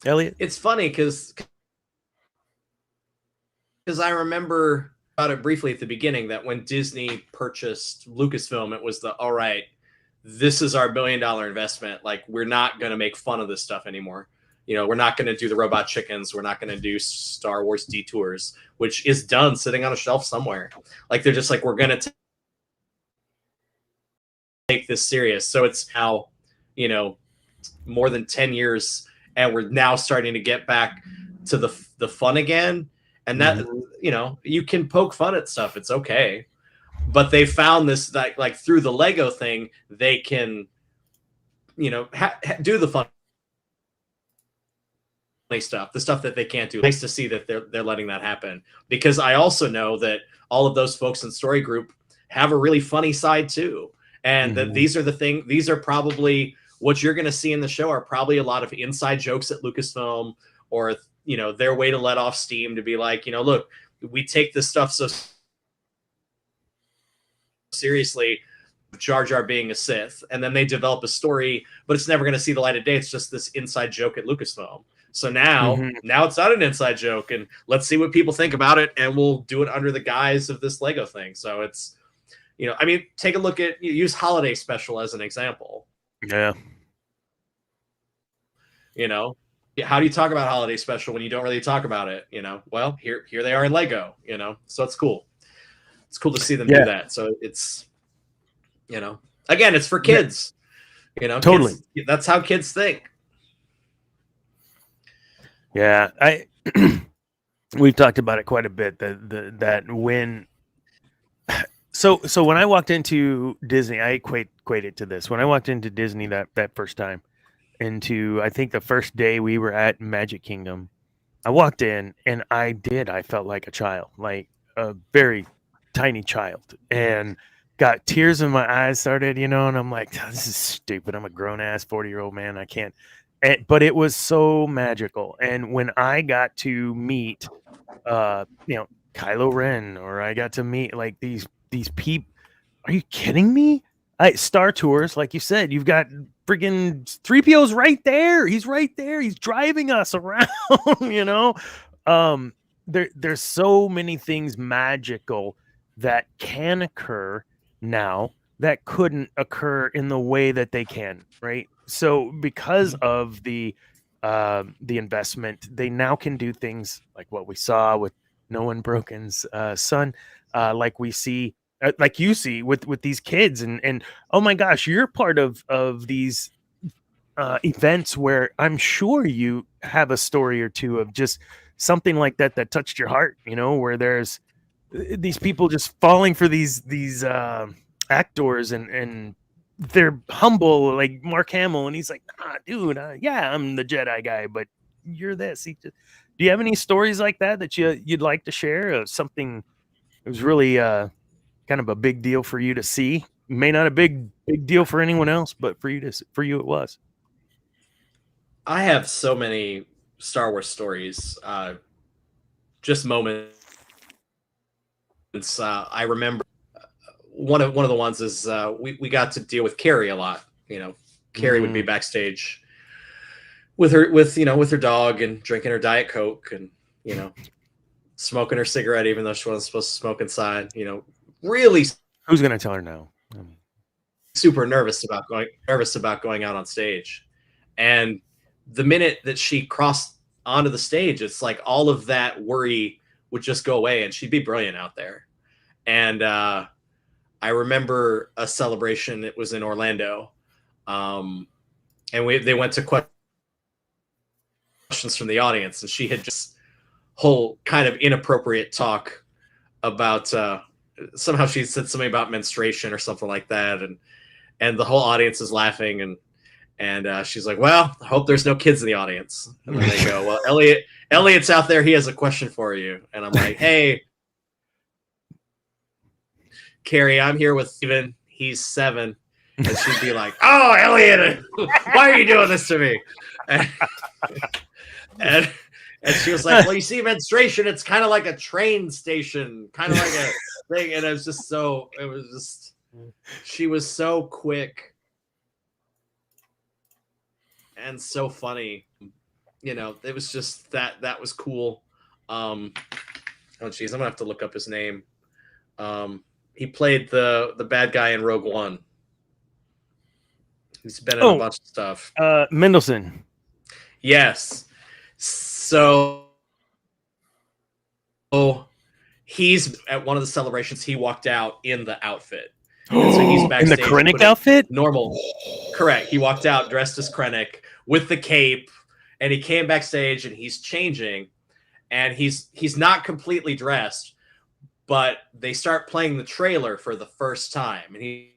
Elliot? It's funny because I remember about it briefly at the beginning that when Disney purchased Lucasfilm, it was all right, this is our $1 billion investment. Like, we're not going to make fun of this stuff anymore. You know, we're not going to do the robot chickens. We're not going to do Star Wars detours, which is done sitting on a shelf somewhere. Like, they're just like, we're going to take this serious. So it's now, you know, more than 10 years, and we're now starting to get back to the fun again. And that, you know, you can poke fun at stuff. It's okay. But they found this, like through the Lego thing, they can, you know, do the fun stuff, the stuff that they can't do. Nice to see that they're letting that happen, because I also know that all of those folks in Story Group have a really funny side too. And that these are probably what you're going to see in the show are probably a lot of inside jokes at Lucasfilm, or, you know, their way to let off steam, to be like, you know, look, we take this stuff so seriously, Jar Jar being a Sith, and then they develop a story, but it's never going to see the light of day. It's just this inside joke at Lucasfilm. So now it's not an inside joke, and let's see what people think about it, and we'll do it under the guise of this Lego thing. So it's, you know, I mean, take a look at, use Holiday Special as an example. Yeah. You know, how do you talk about Holiday Special when you don't really talk about it? You know, well, here they are in Lego, you know, so it's cool. It's cool to see them do that. So it's, you know, again, it's for kids, you know, totally. Kids, that's how kids think. Yeah. We've talked about it quite a bit, that when, so when I walked into Disney, I equate it to this. When I walked into Disney that first time, into, I think the first day we were at Magic Kingdom, I walked in and I felt like a child, like a very tiny child, and got tears in my eyes started, you know, and I'm like, oh, this is stupid. I'm a grown ass 40-year-old man. I can't. But it was so magical. And when I got to meet, you know, Kylo Ren, or I got to meet like these people, are you kidding me? Star Tours, like you said, you've got friggin' 3PO's right there. He's right there. He's driving us around, you know? There's so many things magical that can occur now that couldn't occur in the way that they can, right? So because of the investment, they now can do things like what we saw with Noah Broken's son, like we see, like you see with these kids, and oh my gosh, you're part of these events where I'm sure you have a story or two of just something like that touched your heart, you know, where there's these people just falling for these actors, and they're humble, like Mark Hamill, and he's like, nah, dude, yeah, I'm the Jedi guy, but you're this. Do you have any stories like that you'd like to share of something that was really kind of a big deal for you to see? May not a big deal for anyone else, but for you it was. I have so many Star Wars stories, just moments. I remember one of the ones is we got to deal with Carrie a lot. You know, Carrie would be backstage with her dog and drinking her Diet Coke, and, you know, smoking her cigarette even though she wasn't supposed to smoke inside. You know, really. Who's gonna tell her no? Super nervous about going out on stage, and the minute that she crossed onto the stage, it's like all of that worry would just go away, and she'd be brilliant out there. And I remember a celebration. It was in Orlando, and they went to questions from the audience, and she had just whole kind of inappropriate talk about somehow she said something about menstruation or something like that, and the whole audience is laughing, And she's like, well, I hope there's no kids in the audience. And then they go, well, Elliot's out there. He has a question for you. And I'm like, hey, Carrie, I'm here with Steven. He's 7. And she'd be like, oh, Elliot, why are you doing this to me? And she was like, well, you see, menstruation, it's kind of like a train station, kind of like a thing. And she was so quick and so funny. You know, it was just that was cool. Oh, geez, I'm going to have to look up his name. He played the bad guy in Rogue One. He's been in a bunch of stuff. Mendelsohn. Yes. So he's at one of the celebrations. He walked out in the outfit. And so he's in the Krennic outfit? Normal. Correct. He walked out dressed as Krennic with the cape, and he came backstage and he's changing, and he's not completely dressed, but they start playing the trailer for the first time, and he's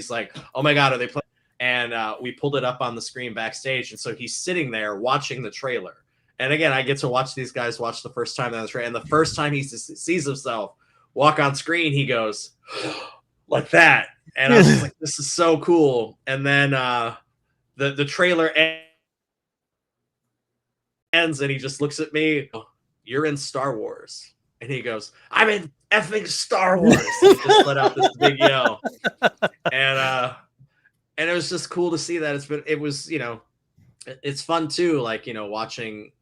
like, oh my God, are they playing? And we pulled it up on the screen backstage. And so he's sitting there watching the trailer. And again, I get to watch these guys watch the first time on the trailer. And the first time he sees himself walk on screen, he goes like that. And I was just like, this is so cool. And then the trailer ends and he just looks at me. You're in Star Wars. And he goes, I'm in effing Star Wars. He just let out this big yell. And it was just cool to see that. It's fun too. Like, watching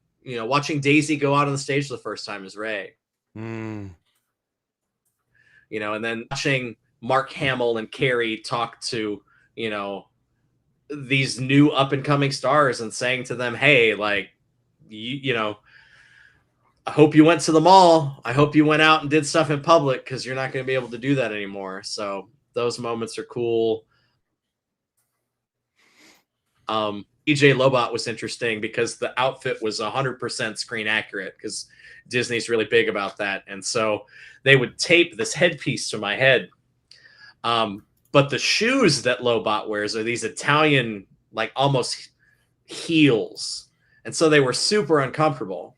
Daisy go out on the stage the first time as Rey. And then watching Mark Hamill and Carrie talk to, these new up and coming stars and saying to them, hey, like, I hope you went to the mall. I hope you went out and did stuff in public, because you're not going to be able to do that anymore. So those moments are cool. DJ Lobot was interesting because the outfit was 100% screen accurate, because Disney's really big about that. And so they would tape this headpiece to my head. But the shoes that Lobot wears are these Italian, like almost heels. And so they were super uncomfortable.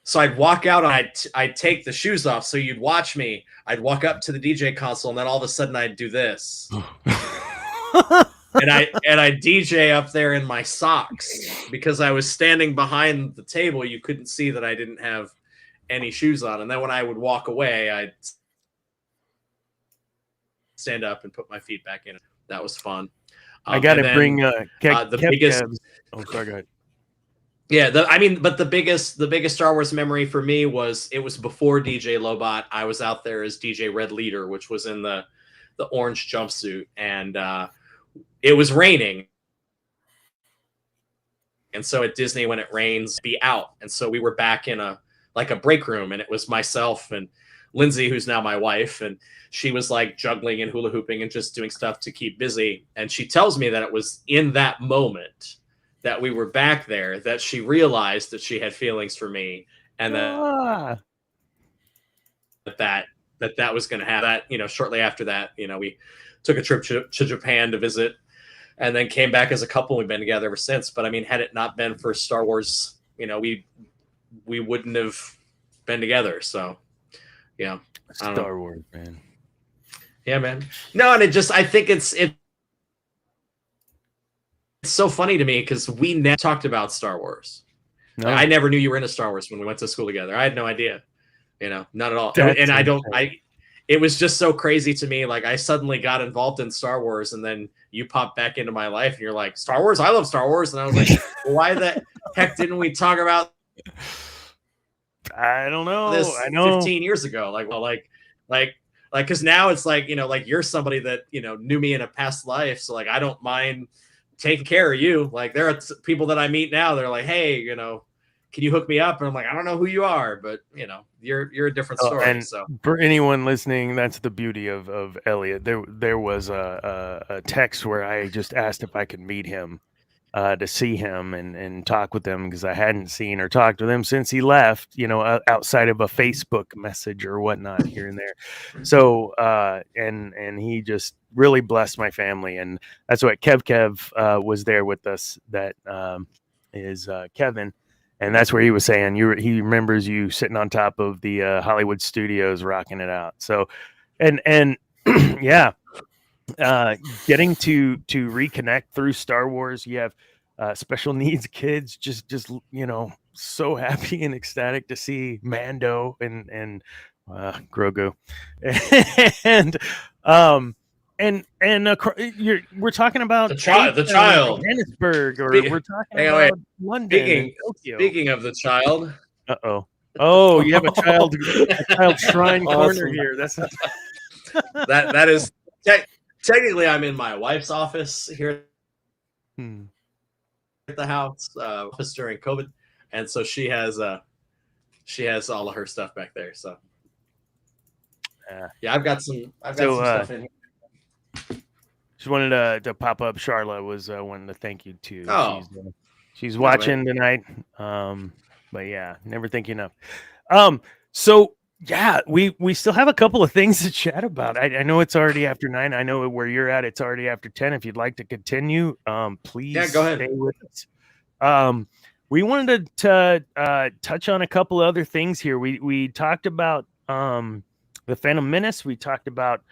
So I'd walk out and I'd take the shoes off. So you'd watch me. I'd walk up to the DJ console, and then all of a sudden I'd do this. and I DJ up there in my socks, because I was standing behind the table. You couldn't see that I didn't have any shoes on. And then when I would walk away, I'd stand up and put my feet back in. That was fun. I got to bring the biggest. Oh, sorry, go ahead. Yeah, the biggest Star Wars memory for me was, it was before DJ Lobot. I was out there as DJ Red Leader, which was in the orange jumpsuit, and it was raining. And so at Disney, when it rains, be out. And so we were back in a break room, and it was myself and Lindsay, who's now my wife, and she was like juggling and hula hooping and just doing stuff to keep busy. And she tells me that it was in that moment that we were back there that she realized that she had feelings for me, and that was going to happen. That, shortly after that, we took a trip to Japan to visit, and then came back as a couple. We've been together ever since. But I mean, had it not been for Star Wars, we wouldn't have been together. So, yeah, Star Wars, man. Yeah, man. No, and I think it's so funny to me, because we never talked about Star Wars. No. I never knew you were into Star Wars when we went to school together. I had no idea, not at all. It was just so crazy to me. Like, I suddenly got involved in Star Wars, and then you popped back into my life, and you're like, Star Wars? I love Star Wars. And I was like, well, why the heck didn't we talk about I don't know. this I know 15 years ago? Because now it's like, you're somebody that, knew me in a past life. So like, I don't mind taking care of you. Like, there are people that I meet now, they're like, hey, can you hook me up? And I'm like, I don't know who you are, but you're a different story. And so for anyone listening, that's the beauty of Elliot. There was a text where I just asked if I could meet him, to see him and talk with him, because I hadn't seen or talked with him since he left, outside of a Facebook message or whatnot here and there. So, and he just really blessed my family. And that's what Kev was there with us. That is Kevin. And that's where he was saying he remembers you sitting on top of the Hollywood studios rocking it out. So, and yeah, getting to reconnect through Star Wars. You have special needs kids, just so happy and ecstatic to see Mando and Grogu, we're talking about the child, Johannesburg, or we're talking about London, Tokyo. Speaking of the child, oh, you have a child shrine corner here. That's that is technically I'm in my wife's office here at the house, office during COVID, and so she has all of her stuff back there. So yeah, I've got some stuff in here. Just wanted to pop up. Charla was wanting to thank you too. Oh, she's watching tonight. But yeah, never think enough. So yeah, we still have a couple of things to chat about. I know it's already after 9. I know where you're at, it's already after 10. If you'd like to continue, please go ahead. Stay with us. We wanted to touch on a couple of other things here. We talked about the Phantom Menace. We talked about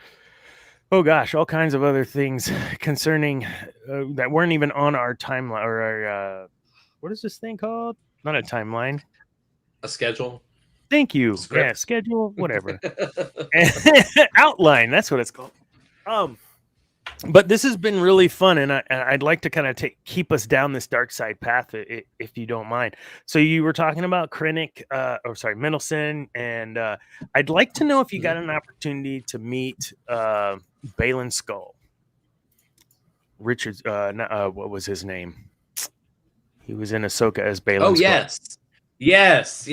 all kinds of other things concerning that weren't even on our timeline, or our what is this thing called? Not a timeline, a schedule. Thank you. Script. Yeah, schedule, whatever. Outline, that's what it's called. But this has been really fun, and I'd like to kind of keep us down this dark side path, if you don't mind. So you were talking about Krennic, Mendelsohn, and I'd like to know if you got an opportunity to meet Baylan Skull. Richard's, what was his name? He was in Ahsoka as Baylan Skull. Yes.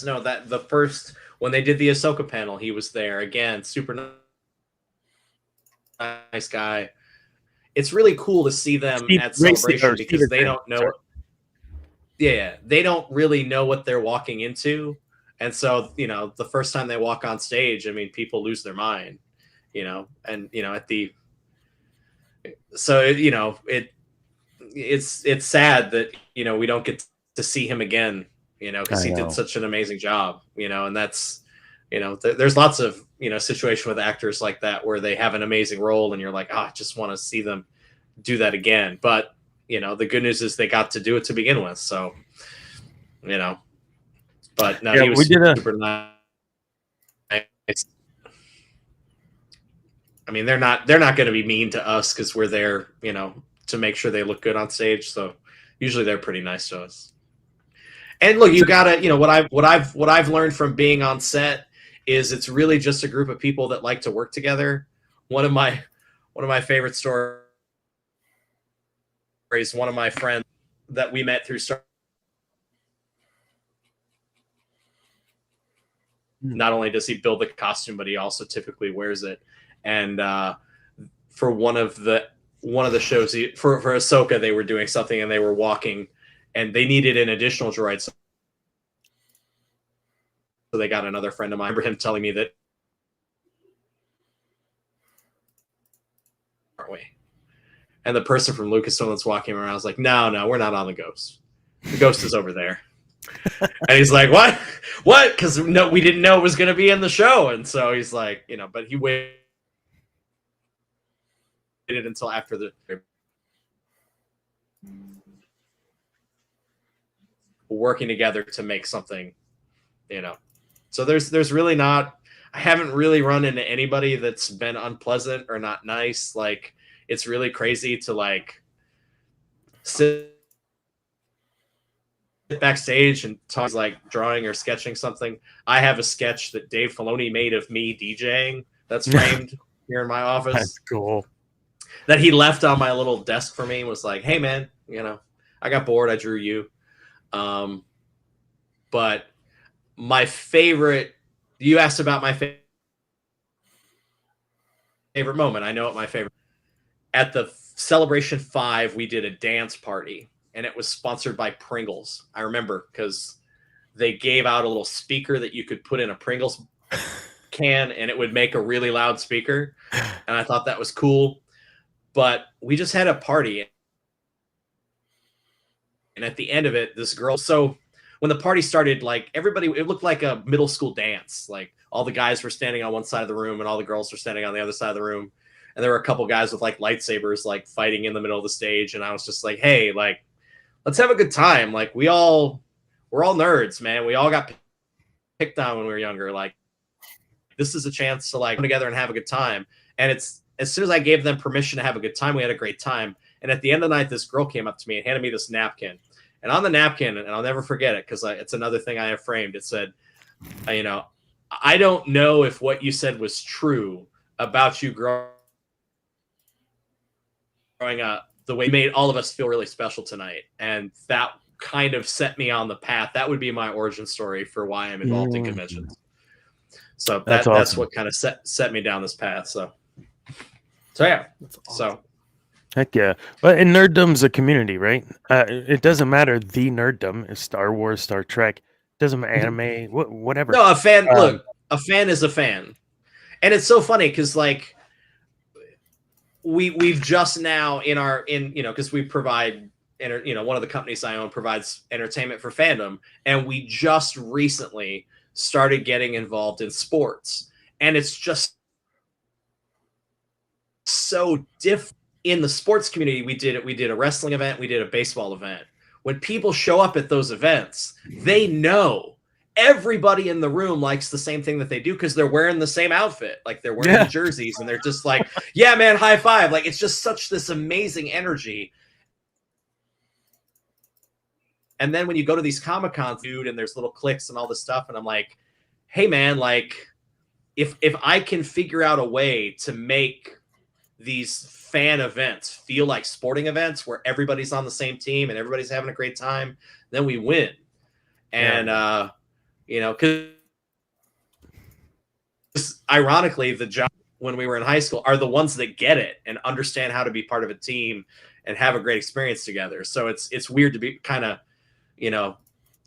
No, that the first, when they did the Ahsoka panel, he was there again. Super nice guy. It's really cool to see them at Celebration because they don't know. Yeah, they don't really know what they're walking into, and so the first time they walk on stage, I mean, people lose their mind, at the. So it's sad that we don't get to see him again, because he did such an amazing job, and that's. There's lots of situation with actors like that where they have an amazing role and you're like, I just want to see them do that again. But the good news is they got to do it to begin with. So, but no, he was super nice. I mean, they're not going to be mean to us because we're there, to make sure they look good on stage. So usually they're pretty nice to us. And look, you gotta, what I've learned from being on set is it's really just a group of people that like to work together. One of my favorite stories, one of my friends that we met through Star. Not only does he build the costume, but he also typically wears it. And for one of the shows for Ahsoka, they were doing something and they were walking, and they needed an additional droid. So they got another friend of mine. I remember him telling me that, aren't we? And the person from Lucasfilm that's walking around was like, no, we're not on the Ghost. The Ghost is over there. And he's like, what? Because no, we didn't know it was going to be in the show. And so he's like, but he waited until after the working together to make something, So there's really not. I haven't really run into anybody that's been unpleasant or not nice. Like, it's really crazy to sit backstage and talk, drawing or sketching something. I have a sketch that Dave Filoni made of me DJing that's framed here in my office. That's cool. That he left on my little desk for me. Was like, hey man, I got bored. I drew you. But my favorite, you asked about my favorite moment. I know what my favorite, at the Celebration 5, we did a dance party, and it was sponsored by Pringles. I remember because they gave out a little speaker that you could put in a Pringles can, and it would make a really loud speaker. And I thought that was cool. But we just had a party. And at the end of it, this girl, so when the party started, like everybody, it looked like a middle school dance. Like all the guys were standing on one side of the room and all the girls were standing on the other side of the room. And there were a couple guys with like lightsabers, like fighting in the middle of the stage. And I was just like, hey, like, let's have a good time. Like we're all nerds, man. We all got picked on when we were younger. Like this is a chance to like come together and have a good time. And it's, as soon as I gave them permission to have a good time, we had a great time. And at the end of the night, this girl came up to me and handed me this napkin. And on the napkin, and I'll never forget it because it's another thing I have framed. It said, you know, I don't know if what you said was true about you growing up, the way you made all of us feel really special tonight. And that kind of set me on the path. That would be my origin story for why I'm involved in conventions. So that's awesome. what kind of set me down this path. So yeah. So heck yeah. But and nerddom's a community, right? It doesn't matter the nerddom is Star Wars, Star Trek, doesn't matter anime, whatever. No, a fan. Look, a fan is a fan, and it's so funny because like we've just now because we provide one of the companies I own provides entertainment for fandom, and we just recently started getting involved in sports, and it's just so different. In the sports community, we did a wrestling event, we did a baseball event. When people show up at those events, they know everybody in the room likes the same thing that they do because they're wearing the same outfit. Like they're wearing the jerseys and they're just like, yeah, man, high five. Like it's just such this amazing energy. And then when you go to these Comic-Cons, dude, and there's little cliques and all this stuff, and I'm like, hey man, like if I can figure out a way to make these fan events feel like sporting events where everybody's on the same team and everybody's having a great time, then we win. And because ironically, the job when we were in high school are the ones that get it and understand how to be part of a team and have a great experience together. So it's weird to be kind of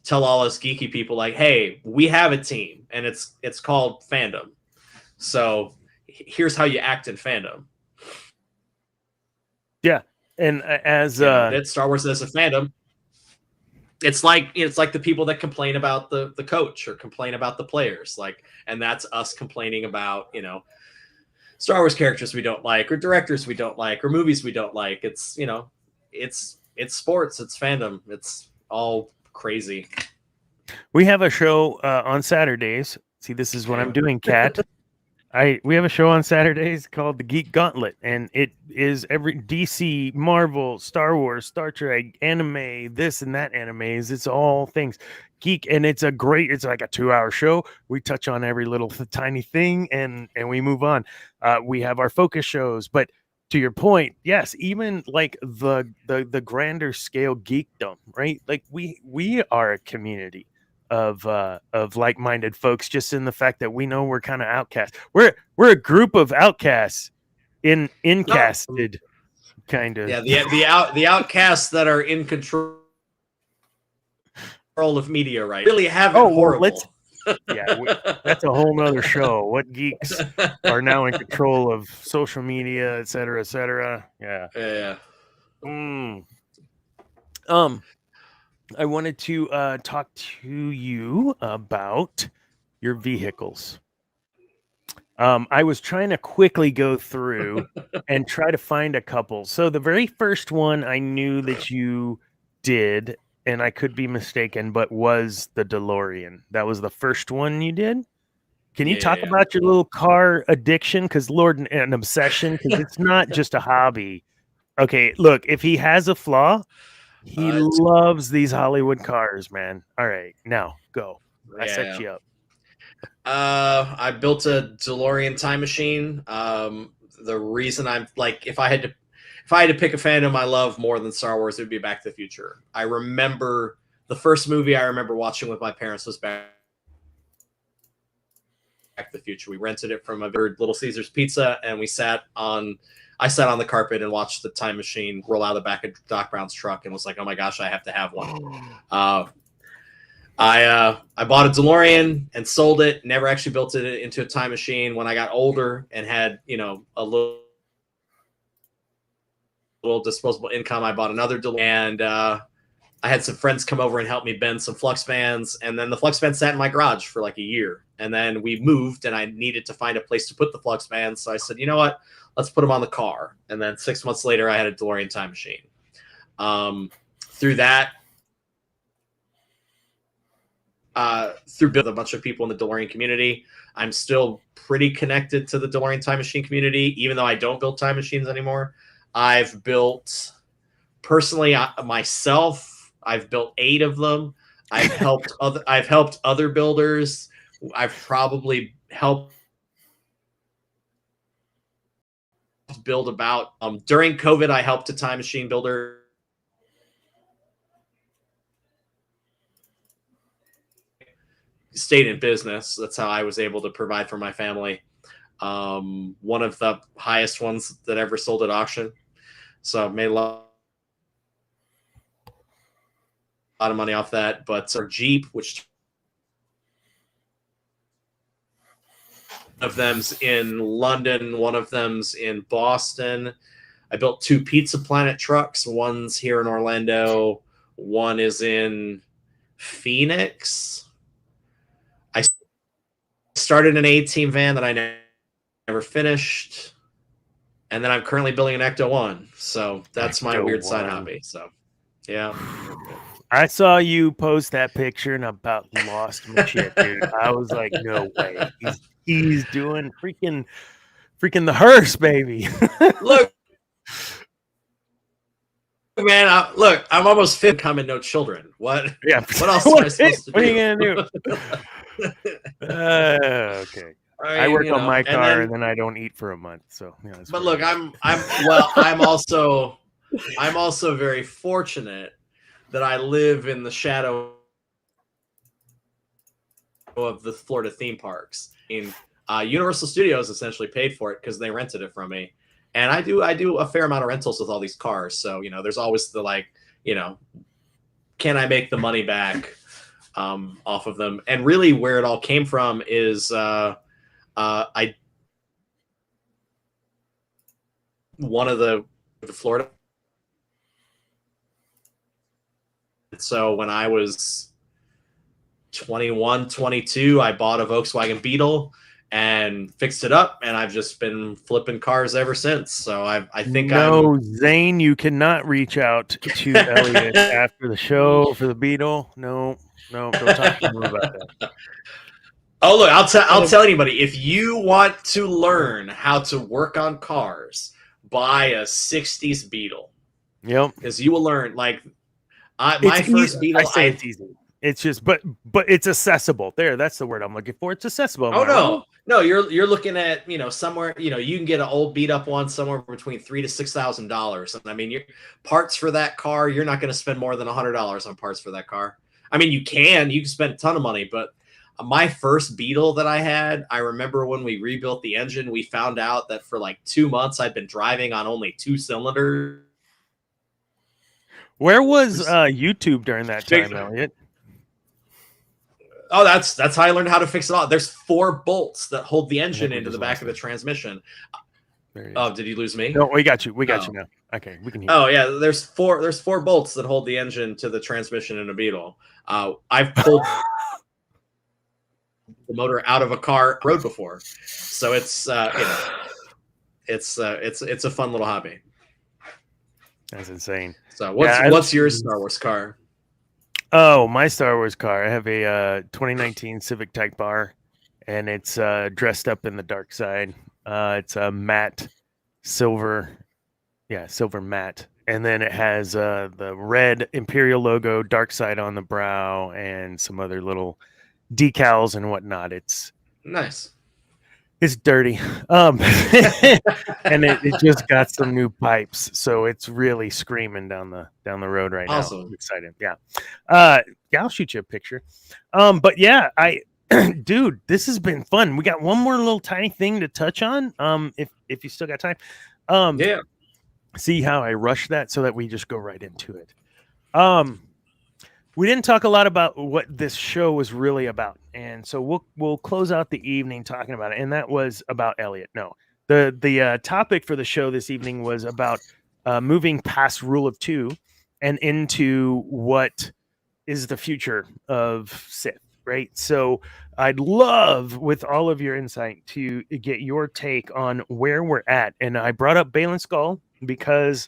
tell all us geeky people like, hey, we have a team and it's called fandom. So here's how you act in fandom. Yeah, and as that Star Wars as a fandom, it's like the people that complain about the coach or complain about the players, like, and that's us complaining about Star Wars characters we don't like or directors we don't like or movies we don't like. It's it's sports, it's fandom, it's all crazy. We have a show on Saturdays. See, this is what I'm doing, Kat. We have a show on Saturdays called The Geek Gauntlet, and it is every DC, Marvel, Star Wars, Star Trek, anime, this and that animes. It's all things geek, and it's like a 2-hour show. We touch on every little tiny thing, and we move on. We have our focus shows, but to your point, yes, even like the grander scale geekdom, right? Like we are a community of like-minded folks, just in the fact that we know we're kind of outcasts. We're a group of outcasts incasted, kind of. Yeah, the outcasts that are in control of media, right? Really have it horrible. That's a whole nother show. What geeks are now in control of social media, et cetera, et cetera. Yeah. I wanted to talk to you about your vehicles. I was trying to quickly go through and try to find a couple. So the very first one I knew that you did, and I could be mistaken, but was the DeLorean. That was the first one you did? Can you talk about your little car addiction? Because Lord, an obsession, because it's not just a hobby. Okay, look, if he has a flaw, he loves these Hollywood cars, man. All right, now go. I set you up. I built a DeLorean time machine. The reason I'm like, if I had to pick a fandom I love more than Star Wars, it would be Back to the Future. I remember the first movie I remember watching with my parents was Back to the Future. We rented it from a Little Caesars Pizza, and we sat on I sat on the carpet and watched the time machine roll out of the back of Doc Brown's truck and was like, oh my gosh, I have to have one. I bought a DeLorean and sold it. Never actually built it into a time machine. When I got older and had, a little disposable income, I bought another DeLorean. And I had some friends come over and help me bend some flux fans. And then the flux fans sat in my garage for like a year. And then we moved and I needed to find a place to put the flux fans. So I said, you know what? Let's put them on the car. And then 6 months later, I had a DeLorean time machine. Through that, through a bunch of people in the DeLorean community, I'm still pretty connected to the DeLorean time machine community, even though I don't build time machines anymore. I've built personally myself. I've built 8 of them. I've helped other builders. I've probably helped build about during COVID. I helped a time machine builder stayed in business. That's how I was able to provide for my family. One of the highest ones that ever sold at auction. So I made a lot of money off that. But our Jeep, which one of them's in London, one of them's in Boston. I built 2 Pizza Planet trucks. One's here in Orlando. One is in Phoenix. I started an A-Team van that I never finished. And then I'm currently building an Ecto 1. So that's my weird side hobby. So, yeah. I saw you post that picture and about lost my shit, dude. I was like, no way. He's doing freaking the hearse, baby. Look, man, I'm almost 50, coming no children. What? Yeah. What else am I supposed to do? What are you gonna do? Okay. I work on my car and then I don't eat for a month. So, yeah. But look, I'm also very fortunate that I live in the shadow of the Florida theme parks. Universal Studios essentially paid for it because they rented it from me, and I do a fair amount of rentals with all these cars. So there's always the can I make the money back off of them? And really, where it all came from is one of the Florida. So when I was 21, 22, I bought a Volkswagen Beetle and fixed it up, and I've just been flipping cars ever since. So I think Zane, you cannot reach out to Elliot after the show for the Beetle. No, don't talk to him about that. Oh, look, I'll tell anybody, if you want to learn how to work on cars, buy a 60s Beetle. Yep. Because you will learn, my first Beetle. I say it's easy. It's just, but it's accessible. That's the word I'm looking for. It's accessible. No, you're looking at somewhere you can get an old beat up one somewhere between $3,000 to $6,000, and I mean your parts for that car. You're not going to spend more than $100 on parts for that car. I mean you can spend a ton of money, but my first Beetle that I had, I remember when we rebuilt the engine, we found out that for like 2 months I'd been driving on only 2 cylinders. Where was YouTube during that time, Elliot? Oh, that's how I learned how to fix it all. There's 4 bolts that hold the engine into the back of the transmission. Oh, did you lose me? No, we got you. We got you now. Okay, we can hear. Oh yeah, there's four bolts that hold the engine to the transmission in a Beetle. I've pulled the motor out of a car road before, so it's it's a fun little hobby. That's insane. So what's your Star Wars car? Oh, my Star Wars car. I have a 2019 Civic Type R, and it's dressed up in the dark side. It's a matte silver, silver matte, and then it has the red Imperial logo, dark side on the brow, and some other little decals and whatnot. It's nice. It's dirty, and it just got some new pipes, so it's really screaming down the road right now. Awesome. I'm excited, yeah. I'll shoot you a picture. But yeah, dude, this has been fun. We got one more little tiny thing to touch on. If you still got time, Yeah. See how I rushed that so that we just go right into it. We didn't talk a lot about what this show was really about, and so we'll close out the evening talking about it. And that was about Elliot. No, the topic for the show this evening was about moving past Rule of Two and into what is the future of Sith. Right. So I'd love, with all of your insight, to get your take on where we're at. And I brought up Balin Skull because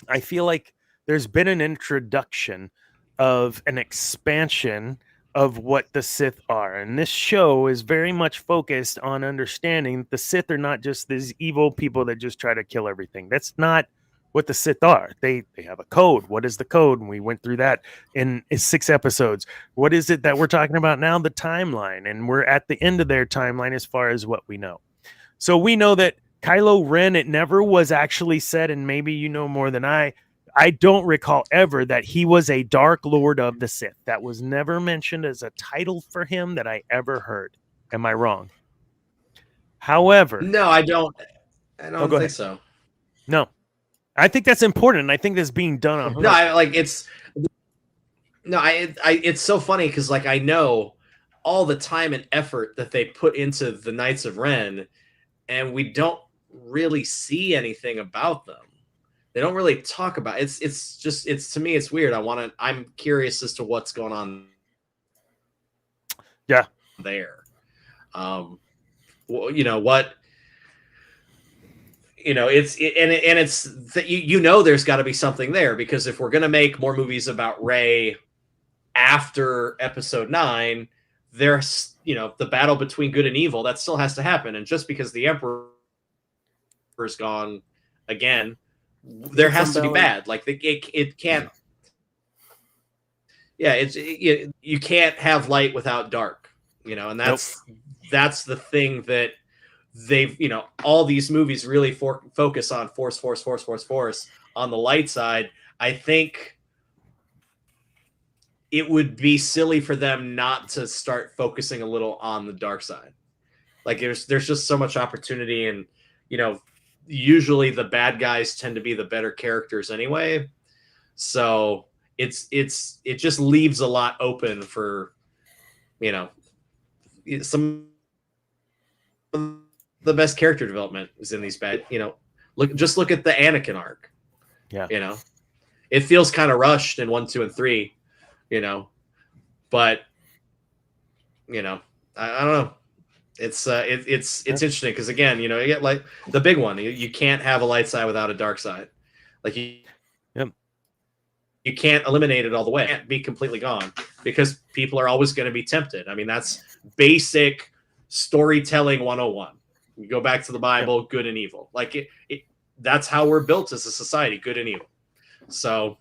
I feel like there's been an introduction of an expansion of what the Sith are. And this show is very much focused on understanding that the Sith are not just these evil people that just try to kill everything. That's not what the Sith are. They have a code. What is the code? And we went through that in 6 episodes. What is it that we're talking about now? The timeline. And we're at the end of their timeline as far as what we know. So we know that Kylo Ren, it never was actually said, and maybe you know more than I don't recall ever that he was a Dark Lord of the Sith. That was never mentioned as a title for him that I ever heard. Am I wrong? However, No, I don't. I don't go think ahead. so. No, I think that's important. And I think that's being done on No, purpose. it's so funny because like I know all the time and effort that they put into the Knights of Ren, and we don't really see anything about them. They don't really talk about it. It's to me it's weird. I'm curious as to what's going on. Yeah. There. Well, you know what? You know, it's that you know there's got to be something there, because if we're going to make more movies about Rey after Episode 9, there's, you know, the battle between good and evil that still has to happen. And just because the Emperor's gone again, there has to be bad. Like it can't. Yeah, you can't have light without dark. You know, and that's the thing that they've, you know, all these movies really focus on force on the light side. I think it would be silly for them not to start focusing a little on the dark side. Like there's just so much opportunity, and you know, usually the bad guys tend to be the better characters anyway. So it just leaves a lot open for, you know, some of the best character development is in these bad, you know, look at the Anakin arc. Yeah. You know, it feels kind of rushed in 1, 2, and 3, you know, but you know, I don't know. It's interesting because again, you know, you get like the big one. You can't have a light side without a dark side. Like you can't eliminate it all the way. It can't be completely gone because people are always going to be tempted. I mean, that's basic storytelling 101. You go back to the Bible, good and evil. Like that's how we're built as a society, good and evil. So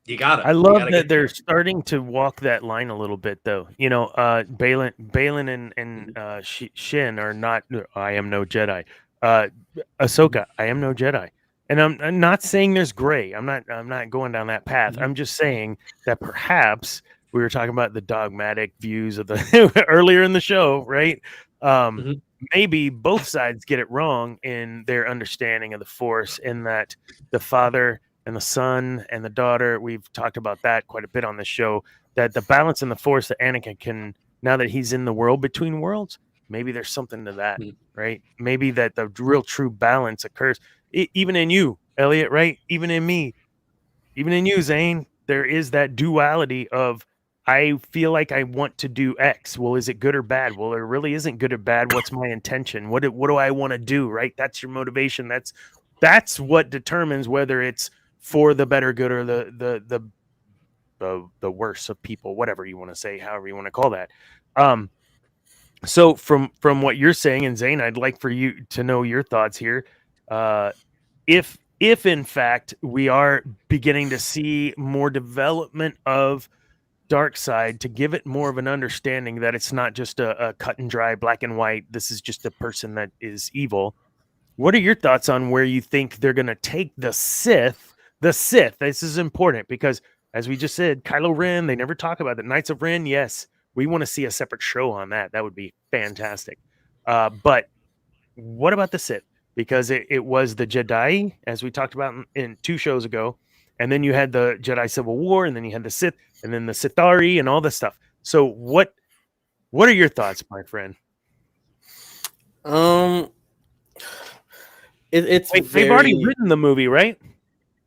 you got it. I love that they're starting to walk that line a little bit, though. You know, Balin and Shin are not. I am no Jedi. Ahsoka, I am no Jedi. And I'm not saying there's gray. I'm not going down that path. I'm just saying that perhaps we were talking about the dogmatic views of the earlier in the show, right? Maybe both sides get it wrong in their understanding of the Force, in that the father and the son and the daughter, we've talked about that quite a bit on the show, that the balance in the Force that Anakin can, now that he's in the world between worlds, maybe there's something to that, right? Maybe that the real true balance occurs even in you, Elliot, right? Even in me, even in you, Zane, there is that duality of, I feel like I want to do X. Well, is it good or bad? Well, it really isn't good or bad. What's my intention? What do I want to do, right? That's your motivation. That's what determines whether it's for the better good or the worse of people, whatever you want to say, however you want to call that. So from what you're saying, and Zane, I'd like for you to know your thoughts here. If in fact we are beginning to see more development of dark side, to give it more of an understanding that it's not just a cut and dry black and white, this is just a person that is evil. What are your thoughts on where you think they're going to take the Sith? This is important because, as we just said, Kylo Ren, they never talk about the Knights of Ren. Yes, we want to see a separate show on that. That would be fantastic. But what about the Sith? because it was the Jedi, as we talked about in 2 shows ago, and then you had the Jedi Civil War, and then you had the Sith, and then the Sithari, and all this stuff. So what are your thoughts, my friend? It's Wait, they've already written the movie, right?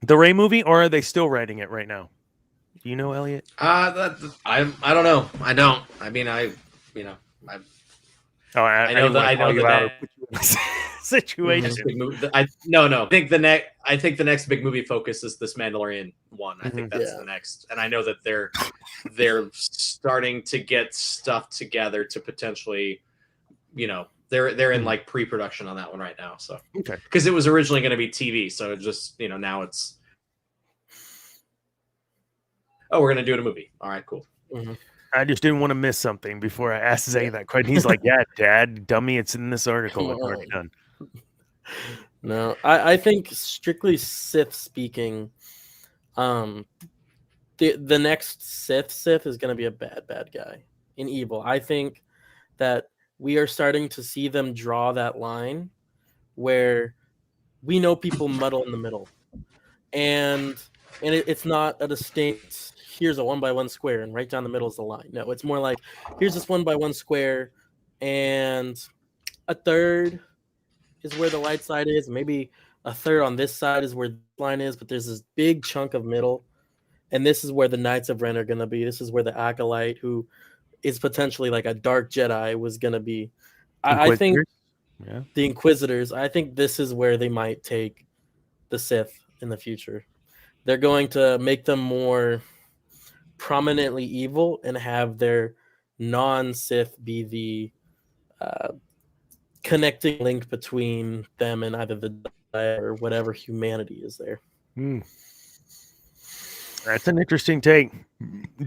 The Rey movie, or are they still writing it right now? Do you know, Elliot? I don't know. I don't. I mean, I know the situation. No. I think the next big movie focus is this Mandalorian one. I think that's the next, and I know that they're starting to get stuff together to potentially, they're in like pre-production on that one right now. So okay, because it was originally going to be TV, so it just now it's we're going to do it a movie. All right, cool. Mm-hmm. I just didn't want to miss something before I asked Zay that question. He's like, "Yeah, Dad, dummy, it's in this article. It's already done." No, I think strictly Sith speaking, the next Sith is going to be a bad guy in evil. I think that we are starting to see them draw that line where we know people muddle in the middle, and it's not a distinct. Here's a 1x1 square, and right down the middle is the line. No, it's more like here's this 1x1 square, and a third is where the light side is. Maybe a third on this side is where the line is, but there's this big chunk of middle, and this is where the Knights of Ren are going to be. This is where the Acolyte, who is potentially like a dark Jedi, was going to be. I think the Inquisitors, I think this is where they might take the Sith in the future. They're going to make them more prominently evil and have their non-Sith be the connecting link between them and either the Jedi or whatever humanity is there. That's an interesting take.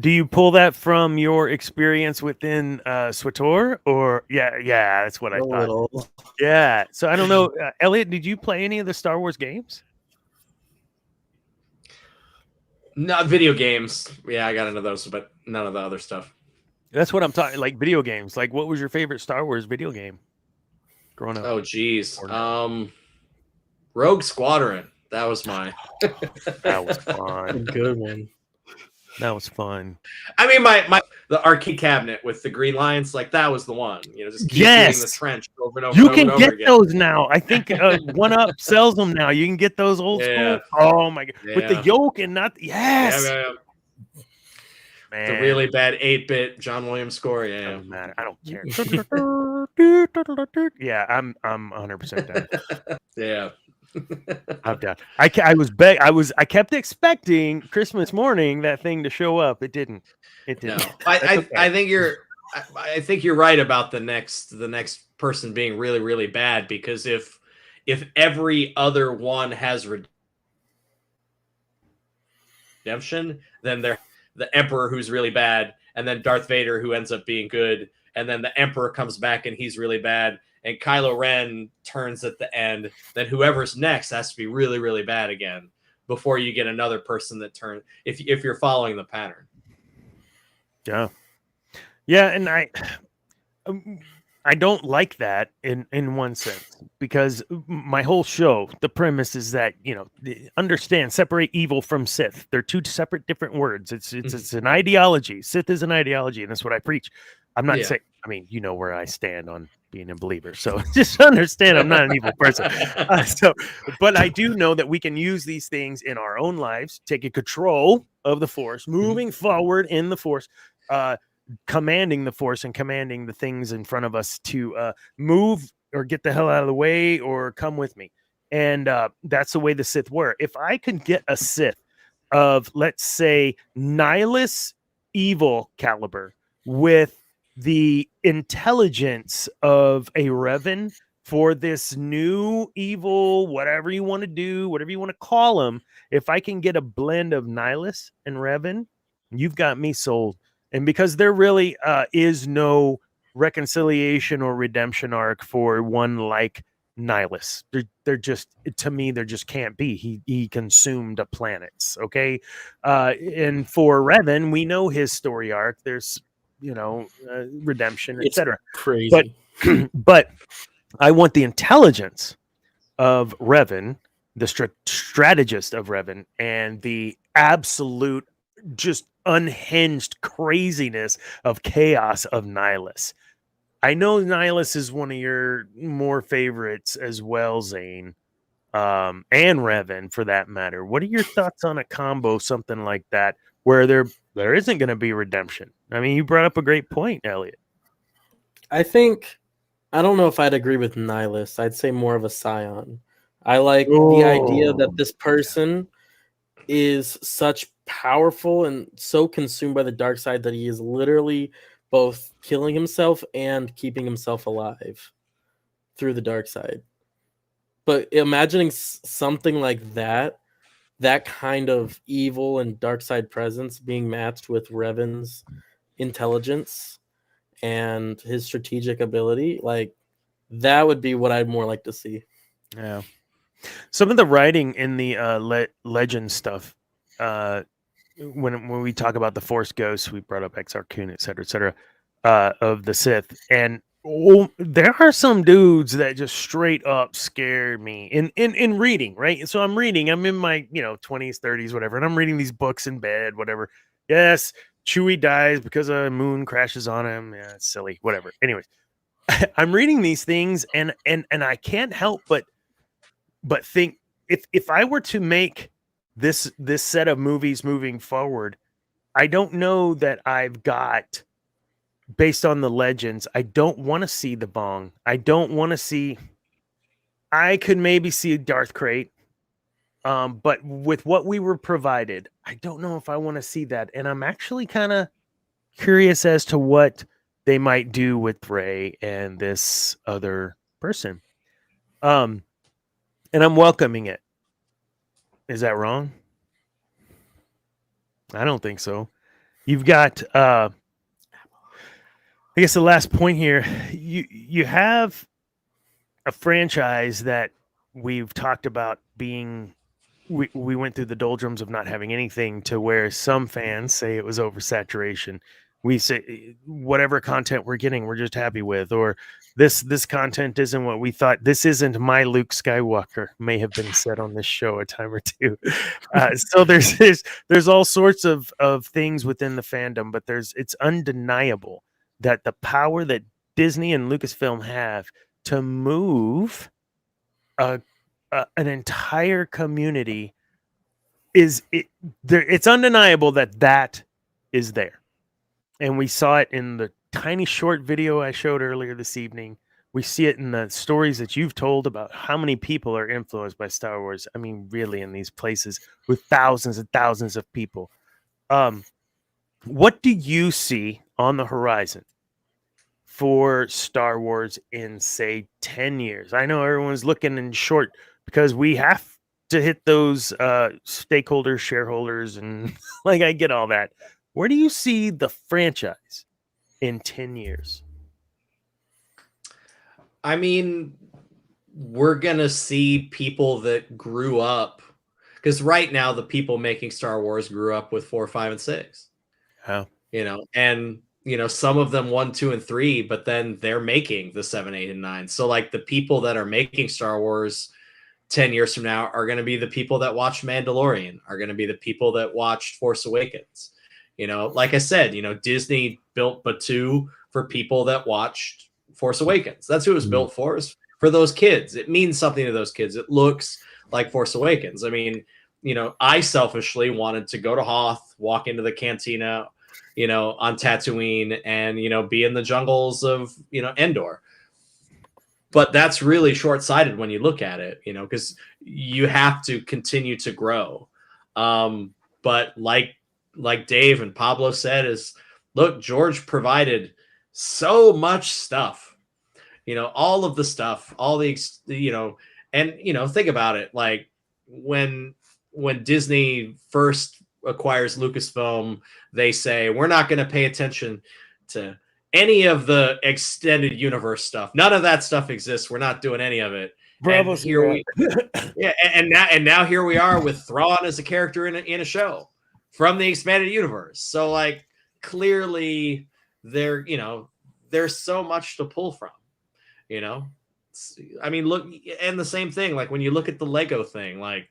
Do you pull that from your experience within SWTOR? Or yeah, that's what I thought. Little. Yeah. So I don't know. Elliot, did you play any of the Star Wars games? Not video games. Yeah, I got into those, but none of the other stuff. That's what I'm talking. Like video games. Like, what was your favorite Star Wars video game growing up? Oh, geez. Rogue Squadron. That was mine. That was fun. Good one. That was fun. I mean, the arcade cabinet with the green lines, like that was the one. Just keep doing the trench over and over. You can get those now. I think One Up sells them now. You can get those old school. Oh my god, with the yoke and not Man. The really bad 8-bit John Williams score. Yeah, doesn't matter. I don't care. Yeah, I'm 100% down. Yeah. I'm down. I kept expecting Christmas morning that thing to show up. It didn't. No. I think you're right about the next person being really, really bad, because if every other one has redemption, then they're the Emperor, who's really bad, and then Darth Vader, who ends up being good, and then the Emperor comes back and he's really bad, and Kylo Ren turns at the end, then whoever's next has to be really, really bad again before you get another person that turns, if you're following the pattern. Yeah, and I don't like that in one sense, because my whole show, the premise is that, understand, separate evil from Sith. They're two separate different words. It's an ideology. Sith is an ideology, and that's what I preach. I'm not saying, you know where I stand on being a believer, so just understand I'm not an evil person. But I do know that we can use these things in our own lives, taking control of the Force, moving forward in the Force, commanding the Force and commanding the things in front of us to move or get the hell out of the way or come with me. And that's the way the Sith were. If I could get a Sith of, let's say, nihilist evil caliber with the intelligence of a Revan for this new evil, whatever you want to do, whatever you want to call them, if I can get a blend of nihilist and Revan, you've got me sold. And because there really is no reconciliation or redemption arc for one like Nihilus. They're just, to me, there just can't be. He consumed planets, okay? And for Revan, we know his story arc. There's, redemption, etc. Crazy. But I want the intelligence of Revan, the strategist of Revan, and the absolute just unhinged craziness of chaos of Nihilus. I know Nihilus is one of your more favorites as well, Zane, and Revan for that matter. What are your thoughts on a combo, something like that, where there isn't going to be redemption? I mean, you brought up a great point, Elliot. I think I don't know if I'd agree with Nihilus. I'd say more of a Scion. I like the idea that this person is such powerful and so consumed by the dark side that he is literally both killing himself and keeping himself alive through the dark side. But imagining something like that kind of evil and dark side presence being matched with Revan's intelligence and his strategic ability, like that would be what I'd more like to see. Yeah. Some of the writing in the legend stuff, when we talk about the Force Ghosts, we brought up Exar Kun, et cetera, of the Sith, and there are some dudes that just straight up scare me in reading, right? So I'm in my 20s, 30s, whatever, and I'm reading these books in bed, whatever. Yes, Chewie dies because a moon crashes on him. Yeah, it's silly, whatever. Anyways, I'm reading these things, and I can't help but think if I were to make this set of movies moving forward, I don't know that I've got, based on the legends, I don't want to see the Bong. I don't want to see. I could maybe see Darth Krayt, but with what we were provided, I don't know if I want to see that. And I'm actually kind of curious as to what they might do with Rey and this other person. And I'm welcoming it. Is that wrong? I don't think so. You've got I guess the last point here, you have a franchise that we've talked about being, we went through the doldrums of not having anything, to where some fans say it was oversaturation. We say whatever content we're getting, we're just happy with, or this content isn't what we thought. This isn't my Luke Skywalker, may have been said on this show a time or two. So there's all sorts of things within the fandom, but it's undeniable that the power that Disney and Lucasfilm have to move an entire community it's undeniable that is there. And we saw it in the tiny short video I showed earlier this evening. We see it in the stories that you've told about how many people are influenced by Star Wars. I mean, really, in these places with thousands and thousands of people. What do you see on the horizon for Star Wars in, say, 10 years? I know everyone's looking in short because we have to hit those stakeholders, shareholders, and like, I get all that. Where do you see the franchise in 10 years? I mean, we're going to see people that grew up, because right now the people making Star Wars grew up with 4, 5, and 6. Oh. And some of them 1, 2, and 3, but then they're making the 7, 8, and 9. So like the people that are making Star Wars 10 years from now are going to be the people that watched Mandalorian, are going to be the people that watched Force Awakens. Like I said, Disney built Batuu for people that watched Force Awakens. That's who it was built for, is for those kids. It means something to those kids. It looks like Force Awakens. I mean, I selfishly wanted to go to Hoth, walk into the cantina, on Tatooine, and, be in the jungles of, Endor. But that's really short-sighted when you look at it, because you have to continue to grow. But like Dave and Pablo said, is, look, George provided so much stuff, all of the stuff, all the, and, think about it. Like when Disney first acquires Lucasfilm, they say, we're not going to pay attention to any of the extended universe stuff. None of that stuff exists. We're not doing any of it. Bravo. And here now here we are with Thrawn as a character in a show from the expanded universe. So like, clearly there's so much to pull from, I mean, look, and the same thing. Like when you look at the Lego thing, like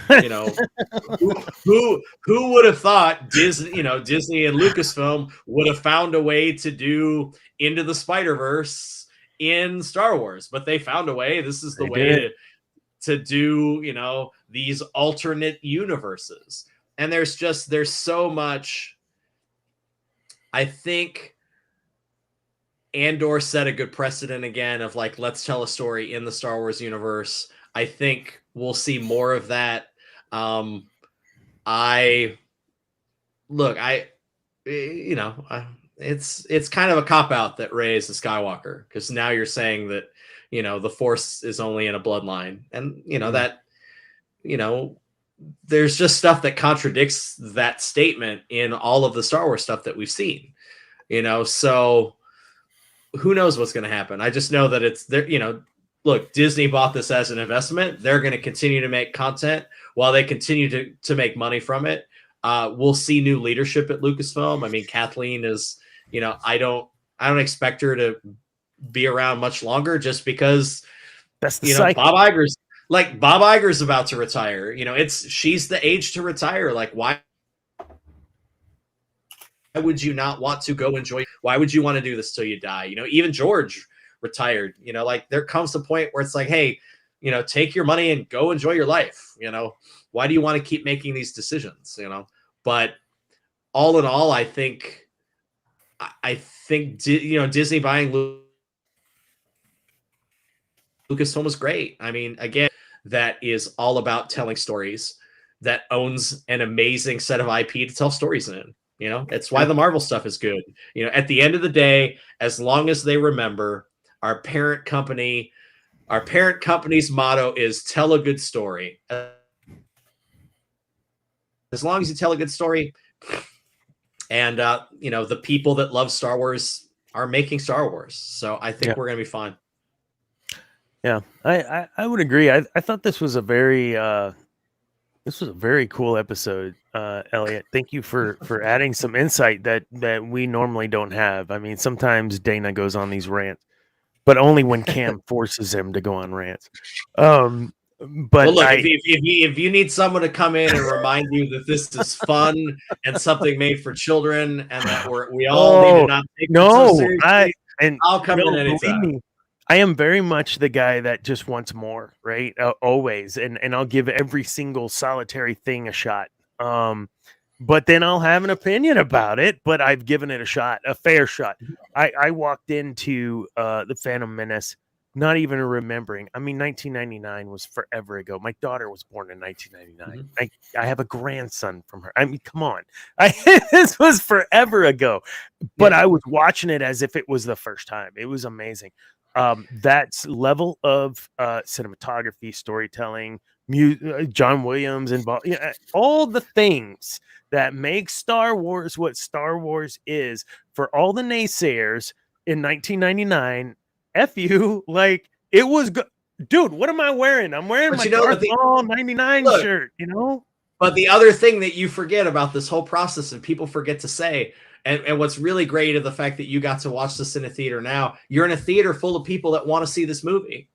you know, who would have thought Disney, Disney and Lucasfilm would have found a way to do Into the Spider-Verse in Star Wars, but they found a way. This is the way to do, these alternate universes. And there's so much. I think Andor set a good precedent again of like, let's tell a story in the Star Wars universe. I think we'll see more of that. It's kind of a cop-out that Rey is a Skywalker, because now you're saying that, the Force is only in a bloodline. And, there's just stuff that contradicts that statement in all of the Star Wars stuff that we've seen, so who knows what's going to happen. I just know that it's there, look, Disney bought this as an investment. They're going to continue to make content while they continue to make money from it. We'll see new leadership at Lucasfilm. I mean, Kathleen is, I don't expect her to be around much longer, just because that's the cycle. Bob Iger's about to retire. She's the age to retire. Like, why would you not want to go enjoy? Why would you want to do this till you die? Even George retired. Like, there comes a point where it's like, hey, take your money and go enjoy your life. Why do you want to keep making these decisions? But all in all, I think Disney buying Lucasfilm was great. I mean, again, that is all about telling stories, that owns an amazing set of IP to tell stories in. It's why the Marvel stuff is good. At the end of the day, as long as they remember our parent company's motto is tell a good story. As long as you tell a good story, and the people that love Star Wars are making Star Wars, so I think we're gonna be fine. Yeah, I would agree. I thought this was a very cool episode, Elliot. Thank you for adding some insight that we normally don't have. I mean, sometimes Dana goes on these rants, but only when Cam forces him to go on rants. But look, if you need someone to come in and remind you that this is fun and something made for children, and that we all need to not take it so seriously, I'll come in anytime. I am very much the guy that just wants more, right? Always, and I'll give every single solitary thing a shot. But then I'll have an opinion about it. But I've given it a fair shot. I walked into the Phantom Menace not even remembering. I mean, 1999 was forever ago. My daughter was born in 1999. Mm-hmm. I have a grandson from her. I mean, come on. This was forever ago. But I was watching it as if it was the first time. It was amazing. That level of cinematography, storytelling, John Williams, and all the things that make Star Wars what Star Wars is, for all the naysayers in 1999. F you, like, it was good. Dude, what am I wearing? I'm wearing my Darth Maul 99 shirt, But the other thing that you forget about this whole process, and people forget to say, and what's really great of the fact that you got to watch this in a theater now, you're in a theater full of people that want to see this movie.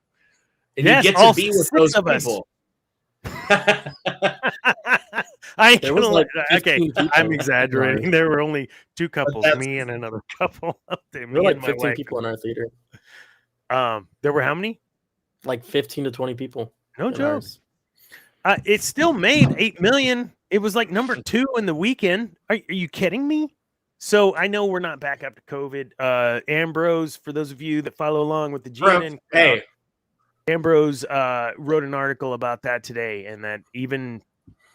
And you get to be with those people. I'm exaggerating. There were only two couples, me and another couple. There were like 15 people in our theater. There were how many? Like 15 to 20 people. No jokes. It still made 8 million. It was like number 2 in the weekend. Are you kidding me? So I know we're not back after COVID. Ambrose, for those of you that follow along with the GNN, Ambrose wrote an article about that today, and that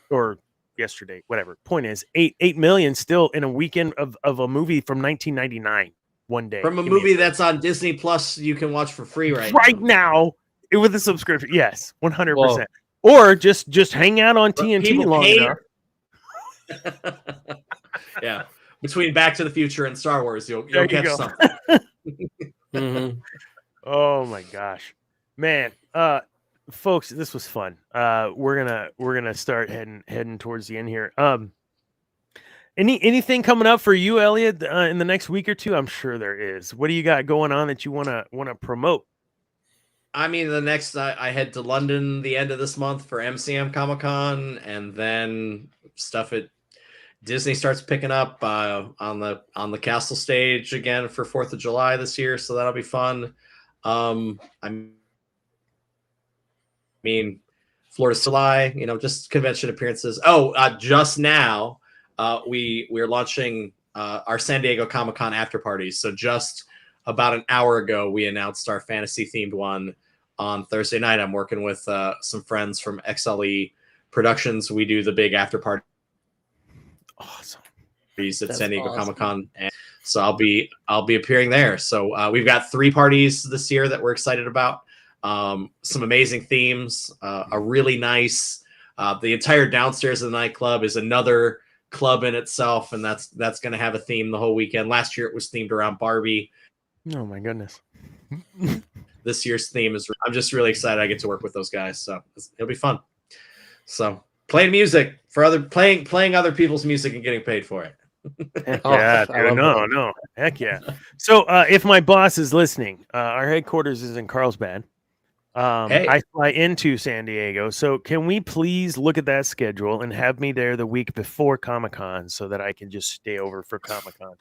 or yesterday, whatever. Point is, 8 million still in a weekend of a movie from 1999. One day from a movie that's on Disney Plus, you can watch for free right now with a subscription. Yes, 100%. Or just hang out on TNT long enough. Yeah, between Back to the Future and Star Wars, you'll catch something. Mm-hmm. Oh my gosh, man, folks, this was fun. We're gonna start heading towards the end here. Anything coming up for you, Elliot, in the next week or two? I'm sure there is. What do you got going on that you wanna promote? I mean, the next I head to London the end of this month for MCM Comic Con, and then stuff at Disney starts picking up on the castle stage again for 4th of July this year, so that'll be fun. I mean, Florida July, just convention appearances. Just now, we're launching our San Diego Comic Con after parties. So just about an hour ago, we announced our fantasy themed one on Thursday night. I'm working with some friends from XLE Productions. We do the big after party. Awesome. At San Diego awesome. Comic Con, and so I'll be appearing there. So we've got 3 parties this year that we're excited about. Some amazing themes, a really nice. The entire downstairs of the nightclub is another club in itself, and that's going to have a theme the whole weekend. Last year it was themed around Barbie. Oh my goodness. This year's theme is. I'm just really excited I get to work with those guys, so it'll be fun. So playing music for playing other people's music and getting paid for it. Heck Oh, yeah, I dude. love No. Heck yeah. So if my boss is listening, our headquarters is in Carlsbad. Hey. I fly into San Diego. So can we please look at that schedule and have me there the week before Comic-Con so that I can just stay over for Comic-Con?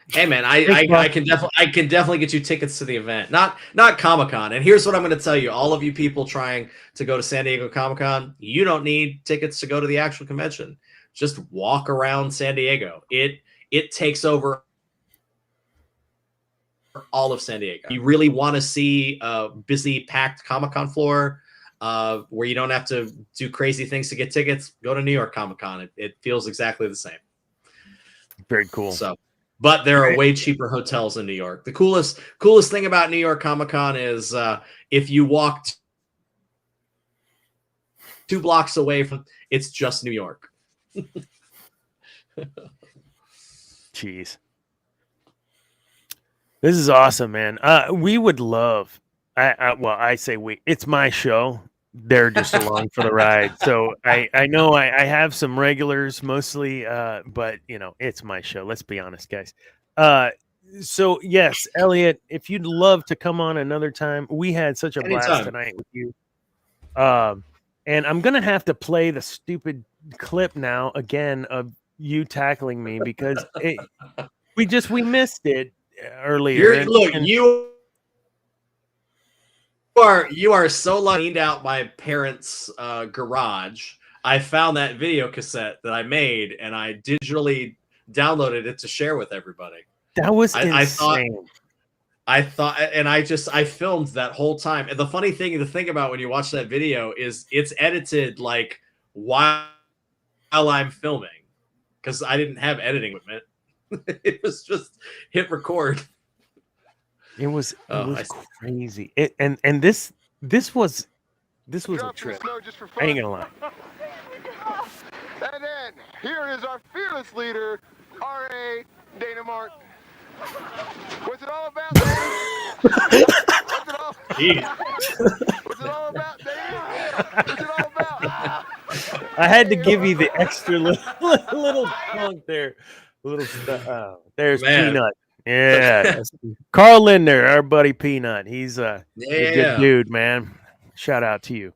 Hey man, I can definitely get you tickets to the event. Not Comic-Con. And here's what I'm going to tell you: all of you people trying to go to San Diego Comic-Con, you don't need tickets to go to the actual convention. Just walk around San Diego. It takes over all of San Diego. You really want to see a busy, packed Comic-Con floor where you don't have to do crazy things to get tickets? Go to New York Comic-Con. It feels exactly the same. Very cool. So, but there are way cheaper hotels in New York. The coolest thing about New York Comic-Con is if you walked 2 blocks away from, it's just New York. Jeez. This is awesome, man. We would love. I say we. It's my show. They're just along for the ride. So I know I have some regulars mostly, but it's my show. Let's be honest, guys. So yes, Elliot, if you'd love to come on another time, we had such a blast tonight with you. And I'm gonna have to play the stupid clip now again of you tackling me because we missed it earlier. You are so lucky. Cleaned out my parents' garage. I found that video cassette that I made, and I digitally downloaded it to share with everybody. That was insane. I thought, and I filmed that whole time. And the funny thing to think about when you watch that video is it's edited like while I'm filming because I didn't have editing equipment. It was just hit record. It was crazy. And this was a trip. I ain't gonna lie. And then here is our fearless leader, R.A. Dana Martin. What's it all about, Dana? What's it all about, Dana? What's it all about? I had to give you the extra little plug there. There's Peanut. Yeah. Carl Linder, our buddy Peanut. He's a good dude, man. Shout out to you.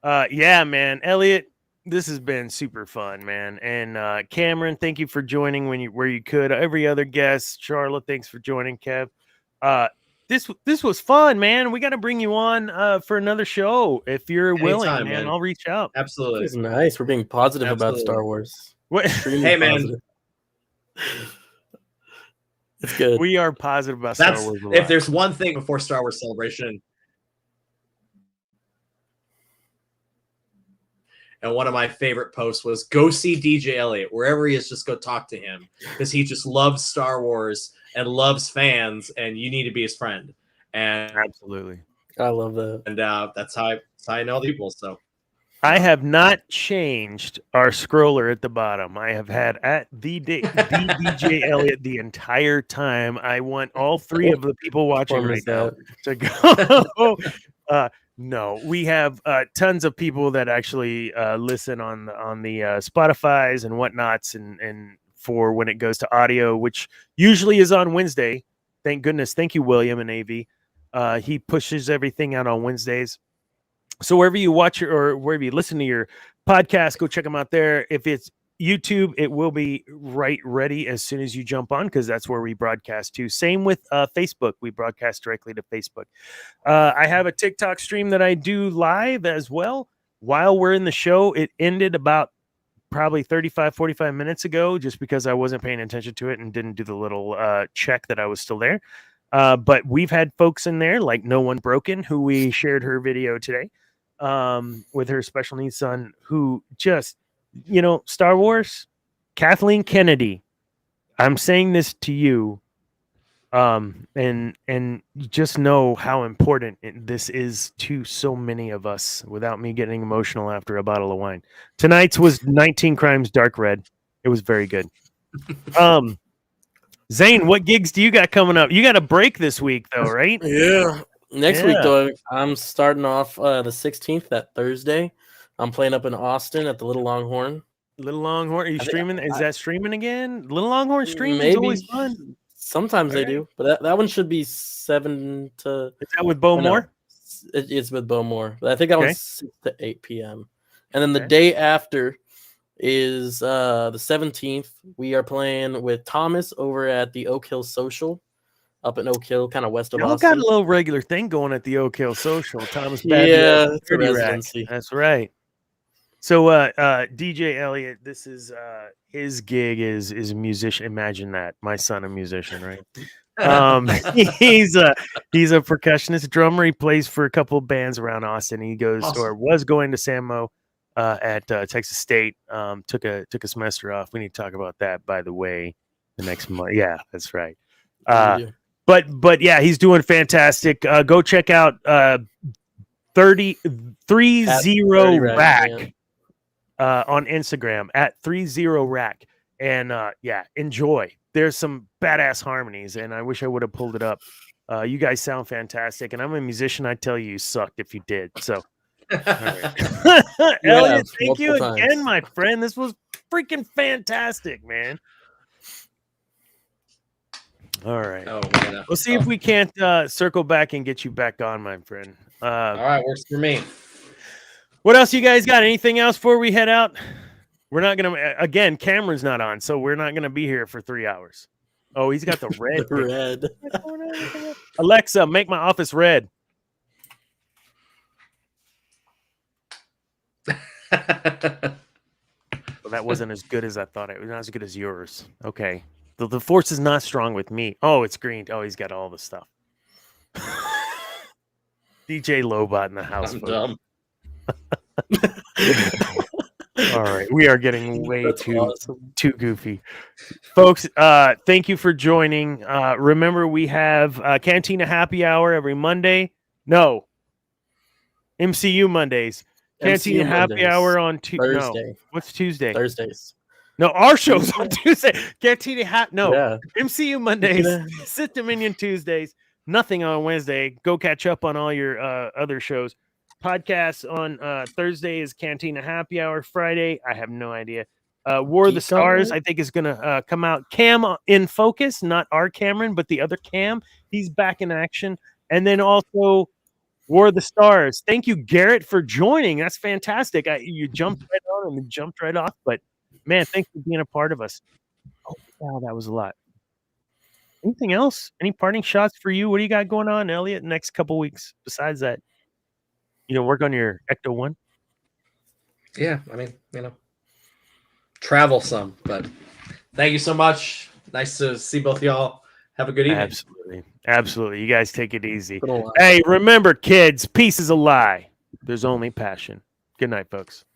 Yeah, man. Elliot, this has been super fun, man. And Cameron, thank you for joining where you could. Every other guest, Charlotte, thanks for joining. Kev, this was fun, man. We got to bring you on for another show if you're willing, man. I'll reach out. Absolutely, it's nice. We're being positive about Star Wars. Hey, man. It's good. We are positive about Star Wars. If there's one thing before Star Wars Celebration. And one of my favorite posts was go see DJ Elliot wherever he is. Just go talk to him because he just loves Star Wars and loves fans, and you need to be his friend. And absolutely, I love that. And that's how I know people. So I have not changed our scroller at the bottom. I have had at the DJ Elliot the entire time. I want all 3 of the people watching right now to go. No, we have tons of people that actually listen on the Spotify's and whatnots, and for when it goes to audio, which usually is on Wednesday. Thank goodness. Thank you, William and AV. He pushes everything out on Wednesdays. So wherever you watch or wherever you listen to your podcast, go check him out there. If it's YouTube, it will be right ready as soon as you jump on, because that's where we broadcast to. Same with Facebook. We broadcast directly to Facebook. I have a TikTok stream that I do live as well. While we're in the show, it ended about probably 45 minutes ago, just because I wasn't paying attention to it and didn't do the little check that I was still there. But we've had folks in there like No One Broken, who we shared her video today with her special needs son, who just, Star Wars, Kathleen Kennedy, I'm saying this to you, and you just know how important this is to so many of us without me getting emotional after a bottle of wine. Tonight's was 19 Crimes Dark Red. It was very good. Zane, what gigs do you got coming up? You got a break this week though, right? Yeah. Next week though, I'm starting off the 16th, that Thursday. I'm playing up in Austin at the Little Longhorn. Little Longhorn, are you streaming? Is that streaming again? Little Longhorn streaming is Maybe. always fun. Sometimes they do, but that one should be 7 to. Is that with Bo Moore? It's with Bo Moore, but I think that one's 6 to 8 p.m. And then the day after is the 17th. We are playing with Thomas over at the Oak Hill Social up in Oak Hill, kind of west of Y'all Austin. got a little regular thing going at the Oak Hill Social. Thomas, yeah, it's a Dirty Rack. residency. That's right. So, DJ Elliot, this is his gig is a musician. Imagine that, my son, a musician, right? He's a percussionist, drummer. He plays for a couple of bands around Austin. He goes or was going to Samo at Texas State. Took a semester off. We need to talk about that, by the way, the next month. Yeah, that's right. But yeah, he's doing fantastic. Go check out 30 Rack on Instagram at 30 Rack, and enjoy. There's some badass harmonies, and I wish I would have pulled it up. You guys sound fantastic, and I'm a musician. I tell you sucked if you did. So, all right. Elliot, thank you again, my friend. This was freaking fantastic, man. All right. We'll see if we can't circle back and get you back on, my friend. All right, works for me. What else you guys got? Anything else before we head out? We're not going to, again, Cameron's not on, so we're not going to be here for 3 hours. Oh, he's got the red. Red. Alexa, make my office red. Well, that wasn't as good as I thought. It was not as good as yours. Okay. The force is not strong with me. Oh, it's green. Oh, he's got all the stuff. DJ Lobot in the house. I'm dumb. All right, we are getting way too goofy, folks. Thank you for joining. Remember, we have Cantina Happy Hour every Monday. No, MCU Mondays. Cantina Happy Hour on Thursday. No, what's Tuesday? Thursdays. No, our show's on Tuesday. Cantina No, MCU Mondays. Sith Dominion Tuesdays. Nothing on Wednesday. Go catch up on all your other shows. Podcasts on Thursday is Cantina Happy Hour. Friday, I have no idea. War of the Stars, I think, is going to come out. Cam in focus, not our Cameron, but the other Cam. He's back in action. And then also War of the Stars. Thank you, Garrett, for joining. That's fantastic. You jumped right on and jumped right off. But, man, thanks for being a part of us. Oh, wow, that was a lot. Anything else? Any parting shots for you? What do you got going on, Elliot, next couple weeks besides that? Work on your Ecto 1? Yeah, I mean, travel some, but thank you so much. Nice to see both y'all. Have a good evening. Absolutely. You guys take it easy. Hey, remember, kids, peace is a lie. There's only passion. Good night, folks.